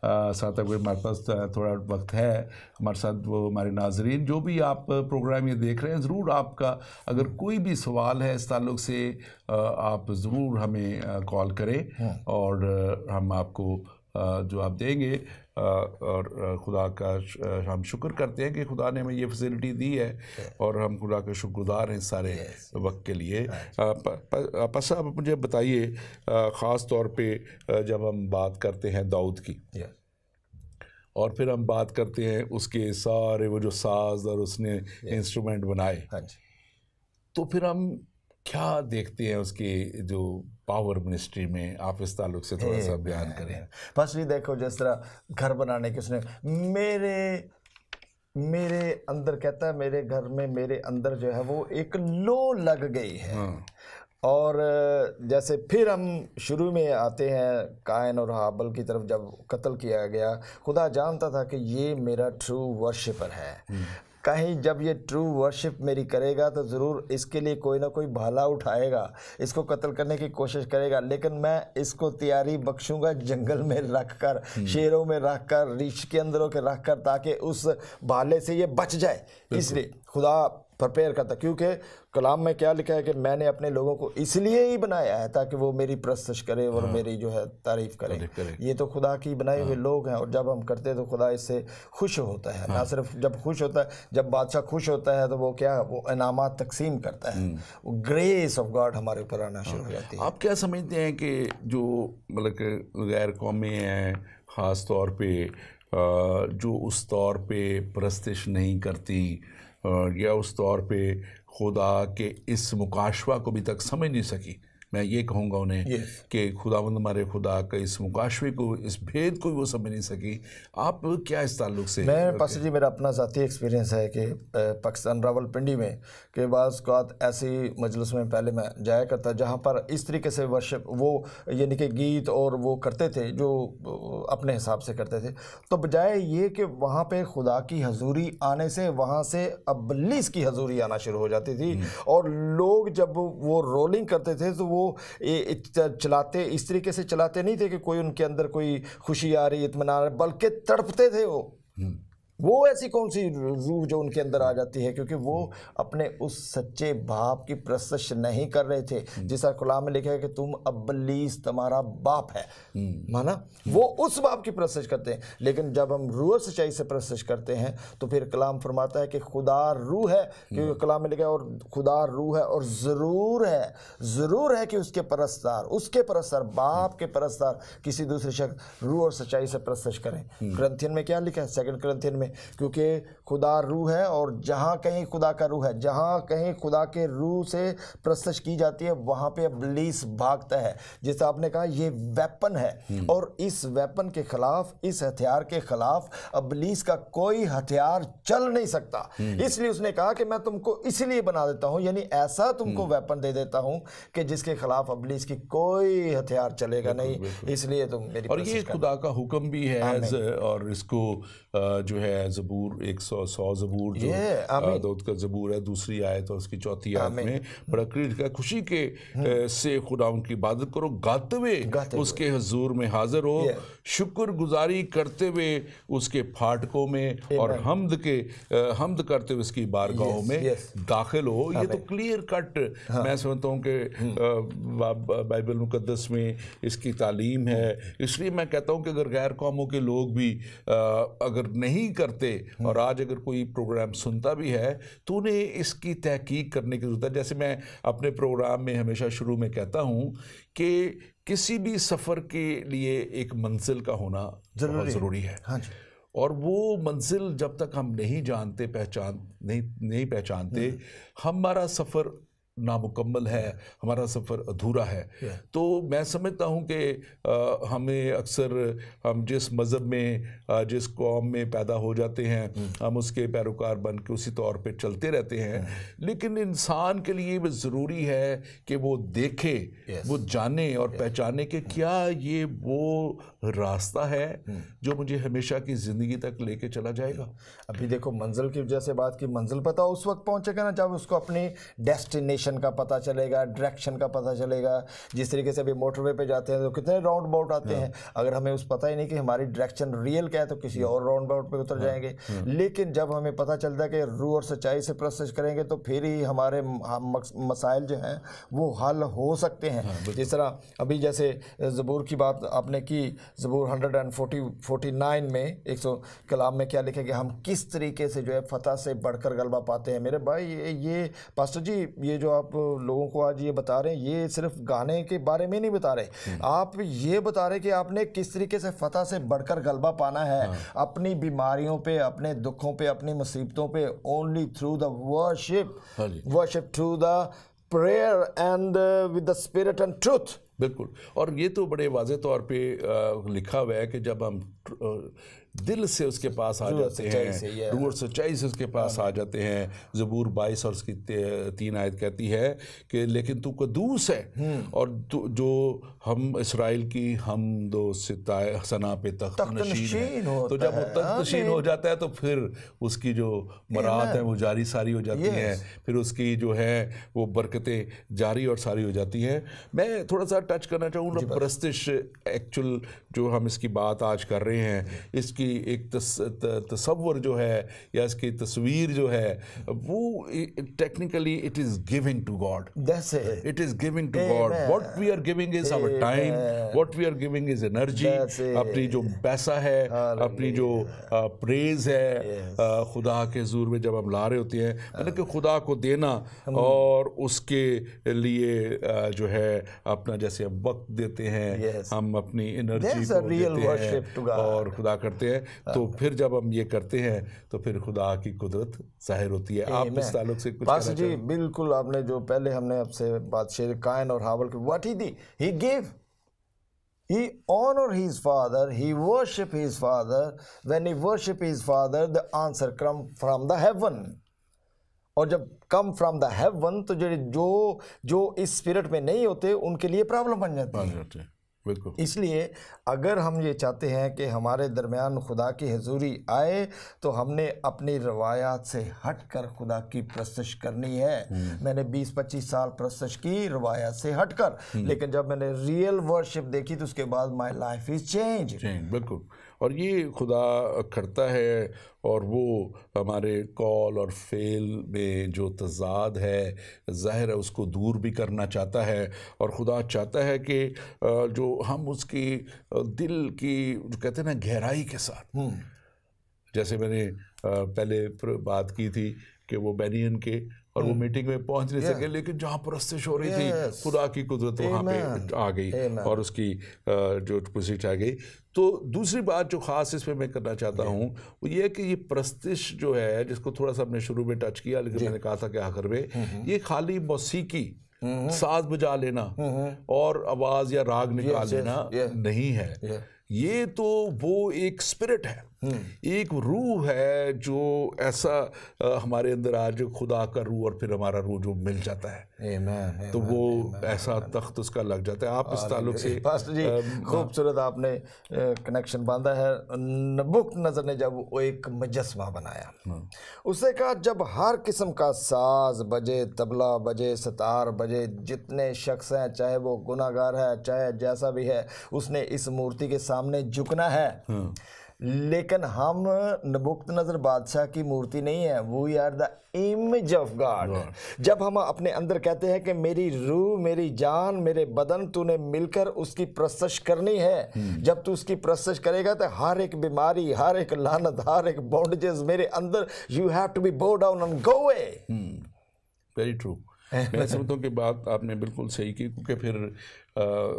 साथ, अगर हमारे पास थोड़ा वक्त है, हमारे साथ वो हमारे नाजरीन जो भी आप प्रोग्राम ये देख रहे हैं, ज़रूर आपका अगर कोई भी सवाल है इस ताल्लुक़ से, आप ज़रूर हमें कॉल करें और हम आपको जवाब देंगे। और खुदा का हम शुक्र करते हैं कि खुदा ने हमें ये फैसिलिटी दी है और हम खुदा के शुक्रगुजार हैं सारे वक्त के लिए। बस आप मुझे बताइए, ख़ास तौर पे जब हम बात करते हैं दाऊद की, और फिर हम बात करते हैं उसके सारे वो जो साज और उसने इंस्ट्रूमेंट बनाए, तो फिर हम क्या देखते हैं उसकी जो पावर मिनिस्ट्री में? आप इस ताल्लुक से थोड़ा सा बयान करें। बस ये देखो, जिस तरह घर बनाने के उसने मेरे अंदर, कहता है मेरे घर में, मेरे अंदर जो है वो एक लो लग गई है। और जैसे फिर हम शुरू में आते हैं कायन और हाबल की तरफ, जब कत्ल किया गया, खुदा जानता था कि ये मेरा ट्रू वर्शिपर है। कहीं जब ये ट्रू वर्शिप मेरी करेगा तो ज़रूर इसके लिए कोई ना कोई भाला उठाएगा, इसको कत्ल करने की कोशिश करेगा, लेकिन मैं इसको तैयारी बख्शूंगा जंगल में रख कर, शेरों में रख कर, रीछ के अंदरों के रख कर, ताकि उस भाले से ये बच जाए। इसलिए खुदा प्रिपेयर करता, क्योंकि कलाम में क्या लिखा है कि मैंने अपने लोगों को इसलिए ही बनाया है ताकि वो मेरी प्रस्तुत करे और मेरी जो है तारीफ करें। ये तो खुदा की बनाए हुए लोग हैं, और जब हम करते हैं तो खुदा इससे खुश होता है। ना सिर्फ जब खुश होता है, जब बादशाह खुश होता है तो वो क्या, वो इनामात तकसीम करता है, वो ग्रेस ऑफ गॉड हमारे ऊपर आना शुरू हो जाती है। आप क्या समझते हैं कि जो मतलब गैर कौमी हैं, ख़ास तौर पर जो उस तौर पे परस्तिश नहीं करती, या उस तौर पे खुदा के इस मुकाशवा को भी तक समझ नहीं सकी, मैं ये कहूँगा उन्हें कि खुदावंद हमारे खुदा का इस मुकाशवे को, इस भेद को वो समझ नहीं सकी, आप क्या इस ताल्लुक से? मैं पास्टर जी, मेरा अपना ज़ाती एक्सपीरियंस है कि पाकिस्तान रावलपिंडी में के बाद ऐसी मजलिस में पहले मैं जाया करता जहाँ पर इस तरीके से वर्शिप, वो यानी कि गीत और वो करते थे जो अपने हिसाब से करते थे, तो बजाय ये कि वहाँ पे खुदा की हजूरी आने से वहाँ से अब्लीस की हजूरी आना शुरू हो जाती थी, और लोग जब वो रोलिंग करते थे तो वो चलाते इस तरीके से चलाते नहीं थे कि कोई उनके अंदर कोई खुशी आ रही, इत्मीनान आ रहा, बल्कि तड़पते थे वो ऐसी कौन सी रूह जो उनके अंदर आ जाती है, क्योंकि वो अपने उस सच्चे बाप की प्रशंसा नहीं कर रहे थे। जैसा कलाम में लिखा है कि तुम अब्लीस तुम्हारा बाप है, माना वो उस बाप की प्रशंसा करते हैं। लेकिन जब हम रूह और सच्चाई से प्रशंसा करते हैं तो फिर कलाम फरमाता है कि खुदा रूह है, क्योंकि कलाम में लिखा है और खुदा रूह है, और ज़रूर है कि उसके परस्तार बाप के परस्तार किसी दूसरे शख्स रूह और सच्चाई से प्रशंसा करें। करंथियन में क्या लिखा है, 2 करंथियन में, क्योंकि खुदा रूह है, और जहाँ कहीं खुदा का रूह है, जहाँ कहीं खुदा के रूह से प्रस्तुत की जाती है, वहाँ पे इब्लीस भागता है। जैसा आपने कहा ये वेपन है, और इस वेपन के खिलाफ, इस हथियार के खिलाफ इब्लीस का कोई हथियार चल नहीं सकता। इसलिए उसने कहा कि मैं तुमको इसलिए बना देता हूँ, यानी ऐसा तुमको वेपन दे देता हूँ कि जिसके खिलाफ इब्लीस की कोई हथियार चलेगा नहीं। इसलिए तुम मेरी, और ये खुदा का हुक्म भी है, और इसको जो है ज़बूर 100 ज़बूर जो दाऊद का ज़बूर है, दूसरी आयत और उसकी चौथी आयत में बड़ा क्लियर का, खुशी के से खुदा उनकी इबादत करो, गाते हुए उसके हजूर में हाजिर हो, शुक्र गुजारी करते हुए उसके फाटकों में, और हमद करते हुए उसकी बारगाहों में दाखिल हो। ये तो क्लियर कट मैं समझता हूँ कि बाइबल मुकद्दस में इसकी तालीम है। इसलिए मैं कहता हूँ कि अगर गैर कौमों के लोग भी अगर नहीं करते, और आज अगर कोई प्रोग्राम सुनता भी है, तो उन्हें इसकी तहकीक करने की ज़रूरत है। जैसे मैं अपने प्रोग्राम में हमेशा शुरू में कहता हूँ कि किसी भी सफ़र के लिए एक मंजिल का होना बहुत ज़रूरी है। और वो मंजिल जब तक हम नहीं जानते, नहीं पहचानते, हमारा सफ़र नामुकम्मल है, हमारा सफ़र अधूरा है। तो मैं समझता हूँ कि हमें अक्सर हम जिस मज़हब में जिस कौम में पैदा हो जाते हैं हम उसके पैरोकार बन के उसी तौर पे चलते रहते हैं, लेकिन इंसान के लिए भी ज़रूरी है कि वो देखे, वो जाने और पहचाने कि क्या ये वो रास्ता है जो मुझे हमेशा की ज़िंदगी तक लेके चला जाएगा। अभी देखो मंजिल की वजह से बात की, मंजिल पता उस वक्त पहुंचेगा ना जब उसको अपनी डेस्टिनेशन का पता चलेगा, डायरेक्शन का पता चलेगा। जिस तरीके से अभी मोटरवे पे जाते हैं तो कितने राउंड अबाउट आते हैं, अगर हमें उस पता ही नहीं कि हमारी डायरेक्शन रियल क्या है तो किसी और राउंड अबाउट पे उतर जाएंगे। लेकिन जब हमें पता चलता है कि रूह और सच्चाई से प्रोसेस करेंगे तो फिर ही हमारे मसाइल जो हैं वो हल हो सकते हैं। जिस तरह अभी जैसे ज़बूर की बात आपने की, ज़बूर 149 में 100 कलाम में क्या लिखे कि हम किस तरीके से जो है फतह से बढ़कर गलबा पाते हैं। मेरे भाई ये पास्टर जी ये जो आप लोगों को आज ये बता रहे हैं ये सिर्फ गाने के बारे में नहीं बता रहे, आप ये बता रहे कि आपने किस तरीके से फतह से बढ़कर गलबा पाना है अपनी बीमारियों पे, अपने दुखों पे, अपनी मुसीबतों पे, only through the worship through the prayer and with the spirit and truth. बिल्कुल, और ये तो बड़े वाज़े तौर पे लिखा हुआ है कि जब हम दिल से उसके पास आ जाते हैं, रूह और सच्चाई से उसके पास आ जाते हैं। ज़बूर 22 और उसकी 3 आयत कहती है कि लेकिन तू कदूस है और जो हम इसराइल की हमदो सना पे तख्त नशीन है। तो जब वो तख्त नशीन हो जाता है तो फिर उसकी जो मरात है वो जारी सारी हो जाती हैं, फिर उसकी जो है वो बरकतें जारी और सारी हो जाती हैं। मैं थोड़ा सा टच करना चाहूँगा परस्तिश, एक्चुअल जो हम इसकी बात आज कर रहे हैं, इसकी एक तस्वर जो है या इसकी तस्वीर जो है वो technically it is giving to God, it is giving to God. What we are giving is our time, what we are giving is energy, अपनी जो पैसा है, अपनी जो प्रेज है खुदा के हुजूर में जब हम ला रहे होते हैं, मतलब कि खुदा को देना और उसके लिए जो है अपना जैसे हम वक्त देते हैं, हम अपनी एनर्जी को देते हैं और खुदा करते हैं, तो फिर जब हम ये करते हैं तो फिर खुदा की कुदरत जाहिर होती है। आप इस ताल्लुक से कुछ कहना जी? बिल्कुल, आपने जो पहले हमने आपसे बात शेर कायन और हावल की, what he the, he give, he honor his father, he worship his father, when he worship his father the answer come from the heaven। और जब कम फ्रॉम द हेवन तो जो इस स्पिरिट में नहीं होते उनके लिए प्रॉब्लम बन जाती है। इसलिए अगर हम ये चाहते हैं कि हमारे दरमियान खुदा की हुजूरी आए तो हमने अपनी रवायात से हटकर खुदा की प्रस्तश करनी है। मैंने 20-25 साल प्रस्तश की रवायात से हटकर, लेकिन जब मैंने रियल वर्शिप देखी तो उसके बाद माय लाइफ इज चेंज। बिल्कुल, और ये खुदा करता है और वो हमारे कॉल और फेल में जो तज़ाद है ज़ाहिर है उसको दूर भी करना चाहता है। और खुदा चाहता है कि जो हम उसकी दिल की जो कहते हैं ना गहराई के साथ, जैसे मैंने पहले बात की थी कि वो बेनियन के और वो मीटिंग में पहुंच नहीं सके, लेकिन जहाँ परस्तिश हो रही थी खुदा की कुदरत वहाँ पे आ गई और उसकी जो कोशिश आ गई। तो दूसरी बात जो ख़ास इसमें मैं करना चाहता हूँ वो ये है कि ये परस्तिश जो है, जिसको थोड़ा सा हमने शुरू में टच किया लेकिन मैंने कहा था कि आखिर में ये खाली मौसीकी साज बजा लेना और आवाज़ या राग निकाल लेना नहीं है। ये तो वो एक स्पिरिट है, एक रूह है जो ऐसा हमारे अंदर आज जो खुदा का रूह और फिर हमारा रूह जो मिल जाता है तो वो ऐसा तख्त उसका लग जाता है। आप इस ताल्लुक से पास्टर जी खूबसूरत आपने कनेक्शन बांधा है। नबूकदनेस्सर ने जब वो एक मुजस्समा बनाया, उसने कहा जब हर किस्म का साज बजे, तबला बजे, सितार बजे, जितने शख्स हैं चाहे वो गुनाहगार है चाहे जैसा भी है, उसने इस मूर्ति के सामने झुकना है। लेकिन हम नबूकदनेस्सर बादशाह की मूर्ति नहीं है, we are the image of God. जब हम अपने अंदर कहते हैं कि मेरी रूह, मेरी जान, मेरे बदन तूने मिलकर उसकी प्रस्तश करनी है, जब तू उसकी प्रस्तश करेगा तो हर एक बीमारी, हर एक लानत, हर एक बॉन्डेजेस मेरे अंदर, you have to be bow down and go away. Very true. मैं समझता हूँ कि बात आपने बिल्कुल सही की, क्योंकि फिर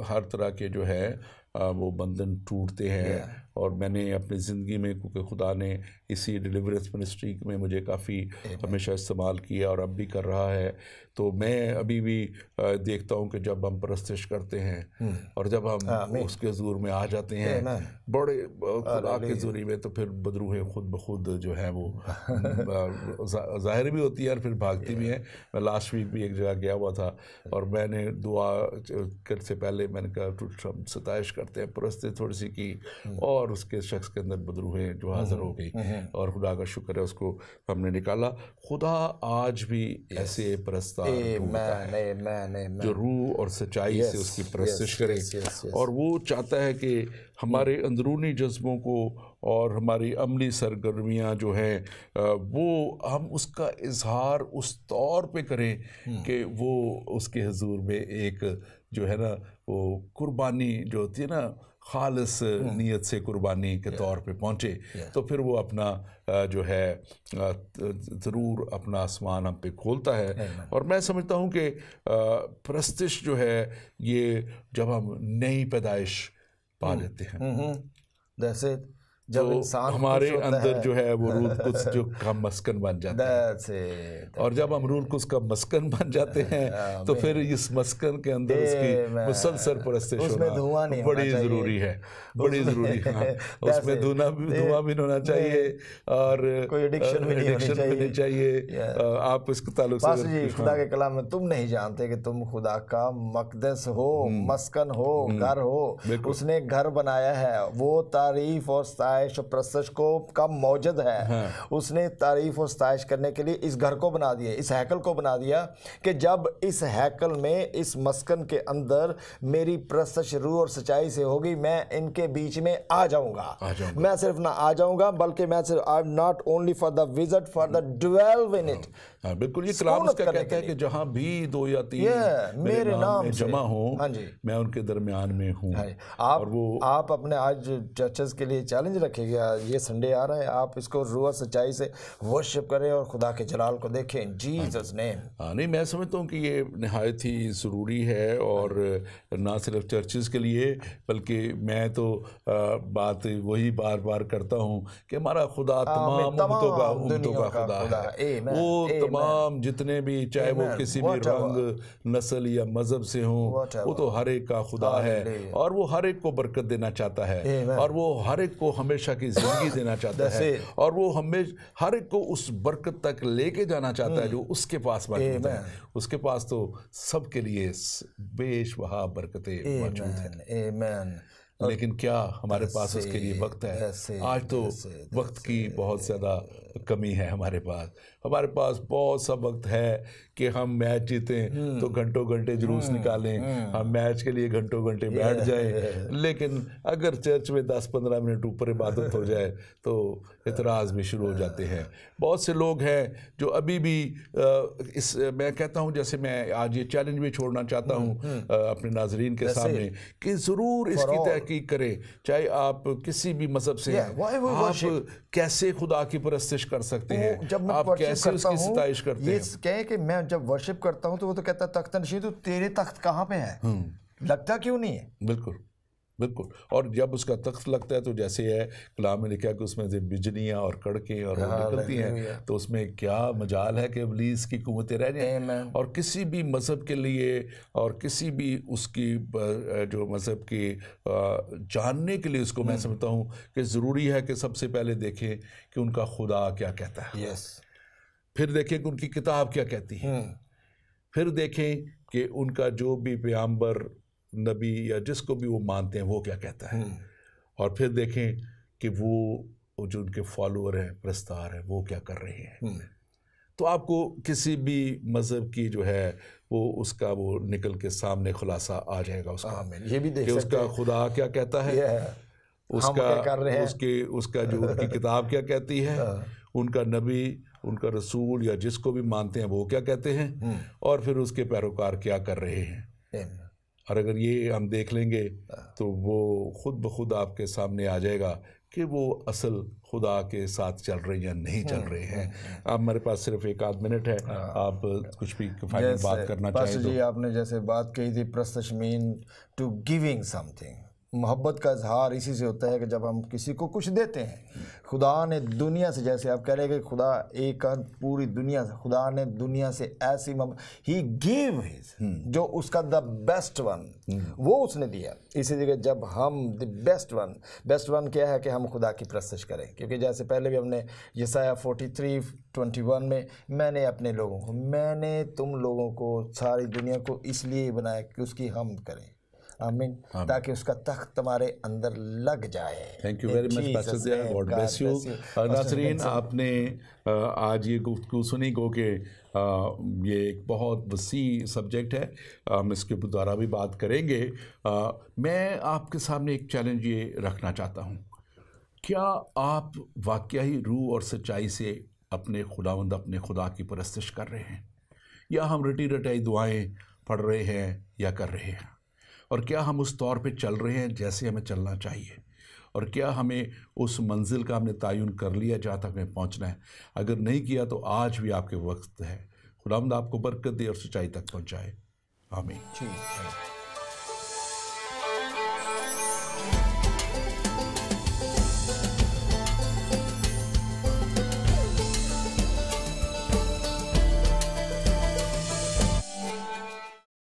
हर तरह के जो है वो बंधन टूटते हैं। और मैंने अपनी ज़िंदगी में, क्योंकि खुदा ने इसी डिलीवरेंस मिनिस्ट्री में मुझे काफ़ी हमेशा इस्तेमाल किया और अब भी कर रहा है, तो मैं अभी भी देखता हूँ कि जब हम परस्तिश करते हैं और जब हम उसके हुज़ूर में आ जाते हैं बड़े खुदा के ज़रूरी में, तो फिर बदरूहें खुद ब खुद जो है वो ज़ाहिर भी होती है और फिर भागती भी हैं। मैं लास्ट वीक भी एक जगह गया हुआ था और मैंने दुआ करने से पहले मैंने कहा हम सताइश करते हैं, परस्ती थोड़ी सी की और उसके शख्स के अंदर बदरूहें जो हाज़िर हो गई और खुदा का शुक्र है उसको हमने निकाला। खुदा आज भी ऐसे परस्तार जो रूह और सच्चाई से उसकी परस्तिश करे और वो चाहता है कि हमारे अंदरूनी जज्बों को और हमारी अमली सरगर्मियाँ जो हैं वो हम उसका इजहार उस तौर पे करें कि वो उसके हुजूर में एक जो है ना वो कुर्बानी जो होती है ना खालिस नीयत से कुर्बानी के तौर पे पहुँचे, तो फिर वो अपना जो है ज़रूर अपना आसमान हम पे खोलता है। और मैं समझता हूँ कि परस्तिश जो है ये जब हम नई पैदाइश पा लेते हैं, जैसे जब इंसान हमारे अंदर जो है वो रूह कुद्स जो का मस्कन बन जाता है, और जब हम रूह कुद्स का मस्कन बन जाते हैं तो फिर इस मस्कन के अंदर उसकी मुसलसल परस्तिश होना बड़ी ज़रूरी है, बड़ी ज़रूरी है। उसमें धुआं भी होना चाहिए और कोई एडिक्शन भी नहीं चाहिए। आप इसके ताल्लुक से खुदा के कलाम में तुम नहीं जानते कि तुम खुदा का मकदस हो, मस्कन हो, घर हो। उसने घर बनाया है, वो तारीफ और प्रस्तिश को कम मौजूद है। उसने तारीफ और सताइश करने के लिए इस घर को बना दिया, इस हैकल को बना दिया कि जब इस हैकल में, इस मस्कन के अंदर मेरी प्रस्तिश रूह और सच्चाई से होगी, मैं इनके बीच में आ जाऊंगा। मैं सिर्फ ना आ जाऊंगा बल्कि मैं सिर्फ I am not only for the visit, for the dwell in it. बिल्कुल, ये कलाम उसका कहता है कि जहाँ भी 2 या 3 मेरे नाम में जमा हो, मैं उनके दरमियान में हूँ। आप अपने आज चर्चेस के लिए चैलेंज रखिएगा, ये संडे आ रहा है, आप इसको रूह सच्चाई से वर्शिप करें और खुदा के जलाल को देखें, जीसस नेम। नहीं, मैं समझता हूँ कि ये निहायत ही ज़रूरी है और ना सिर्फ चर्चेस के लिए बल्कि मैं तो बात वही बार बार करता हूँ कि हमारा खुदा तमाम उम्मतों का खुदा है। वो तमाम जितने भी, चाहे वो किसी भी रंग, नस्ल या मजहब से हों, वो तो हर एक का खुदा है और वो हर एक को बरकत देना चाहता है और वो हर एक को हमेशा की जिंदगी देना चाहता है और वो हमेशा हर एक को उस बरकत तक लेके जाना चाहता है जो उसके पास मौजूद है। उसके पास तो सबके लिए बेशबहा बरकतें मौजूद हैं, लेकिन क्या हमारे पास उसके लिए वक्त है? आज तो वक्त की बहुत ज़्यादा कमी है। हमारे पास बहुत सा वक्त है कि हम मैच जीतें तो घंटों घंटे जुलूस निकालें, हम मैच के लिए घंटों घंटे बैठ जाएं, लेकिन अगर चर्च में 10-15 मिनट ऊपर इबादत हो जाए तो इतराज़ भी शुरू हो जाते हैं। बहुत से लोग हैं जो अभी भी मैं कहता हूं, जैसे मैं आज ये चैलेंज भी छोड़ना चाहता हूं अपने नाजरीन के सामने कि ज़रूर इसकी तहकीक करें, चाहे आप किसी भी मजहब से हैं, आप कैसे खुदा की परस्तिश कर सकते हैं, जब आप कैसे उसकी सताइश करते हैं। ये कहें कि मैं जब वर्शिप करता हूं तो वो तो कहता है तख्त नशीं, तो तेरे तख्त कहाँ पे है? लगता क्यों नहीं है? बिल्कुल। और जब उसका तख्त लगता है तो जैसे है कलाम में लिखा कि उसमें से बिजलियाँ और कड़कें और निकलती हैं, तो उसमें क्या मजाल है कि इब्लीस की कुव्वतें रह जाएं। और किसी भी मज़हब के लिए और किसी भी उसकी जो मज़हब की जानने के लिए उसको मैं समझता हूँ कि ज़रूरी है कि सबसे पहले देखें कि उनका खुदा क्या कहता है, फिर देखें कि उनकी किताब क्या कहती है, फिर देखें कि उनका जो भी पैगंबर, नबी या जिसको भी वो मानते हैं वो क्या कहता है, और फिर देखें कि वो जो उनके फॉलोअर हैं, प्रस्तार हैं, वो क्या कर रहे हैं। तो आपको किसी भी मज़हब की जो है वो उसका वो निकल के सामने खुलासा आ जाएगा उसका, ये भी देख कि उसका खुदा क्या कहता है, उसका जो उनकी किताब क्या कहती है, उनका नबी, उनका रसूल या जिसको भी मानते हैं वो क्या कहते हैं, और फिर उसके पैरोकार क्या कर रहे हैं। और अगर ये हम देख लेंगे तो वो खुद ब खुद आपके सामने आ जाएगा कि वो असल खुदा के साथ चल रहे या नहीं चल रहे हैं। अब मेरे पास सिर्फ 1-8 मिनट है, आप कुछ भी फाइनल बात करना चाहें तो। जी, आपने जैसे बात कही थी, प्रस्तिश मीन टू गिविंग समथिंग, मोहब्बत का इजहार इसी से होता है कि जब हम किसी को कुछ देते हैं। खुदा ने दुनिया से, जैसे आप कह रहे हैं कि खुदा एक पूरी दुनिया से, खुदा ने दुनिया से ऐसी ही गिव हिज, जो उसका द बेस्ट वन वो उसने दिया। इसी जगह जब हम द बेस्ट वन क्या है कि हम खुदा की परस्तिश करें, क्योंकि जैसे पहले भी हमने यसाया 43:21 में, मैंने अपने लोगों को, मैंने तुम लोगों को, सारी दुनिया को इसलिए बनाया कि उसकी हमद करें, आमीन, ताकि उसका तख्त तुम्हारे अंदर लग जाए। Thank you very much pastor Zia, God bless you. नाज़रीन, आपने आज ये गुफ्तगू सुनी गो कि ये एक बहुत वसी सब्जेक्ट है, हम इसके द्वारा भी बात करेंगे। मैं आपके सामने एक चैलेंज ये रखना चाहता हूँ, क्या आप वाकई ही रूह और सच्चाई से अपने खुदावंद, अपने खुदा की परस्तिश कर रहे हैं, या हम रटी रटाई दुआएं पढ़ रहे हैं या कर रहे हैं? और क्या हम उस तौर पे चल रहे हैं जैसे हमें चलना चाहिए? और क्या हमें उस मंजिल का हमने तयन कर लिया जहाँ तक हमें पहुँचना है? अगर नहीं किया तो आज भी आपके वक्त है। खुदावंद आपको बरकत दे और सच्चाई तक पहुँचाए। आमीन।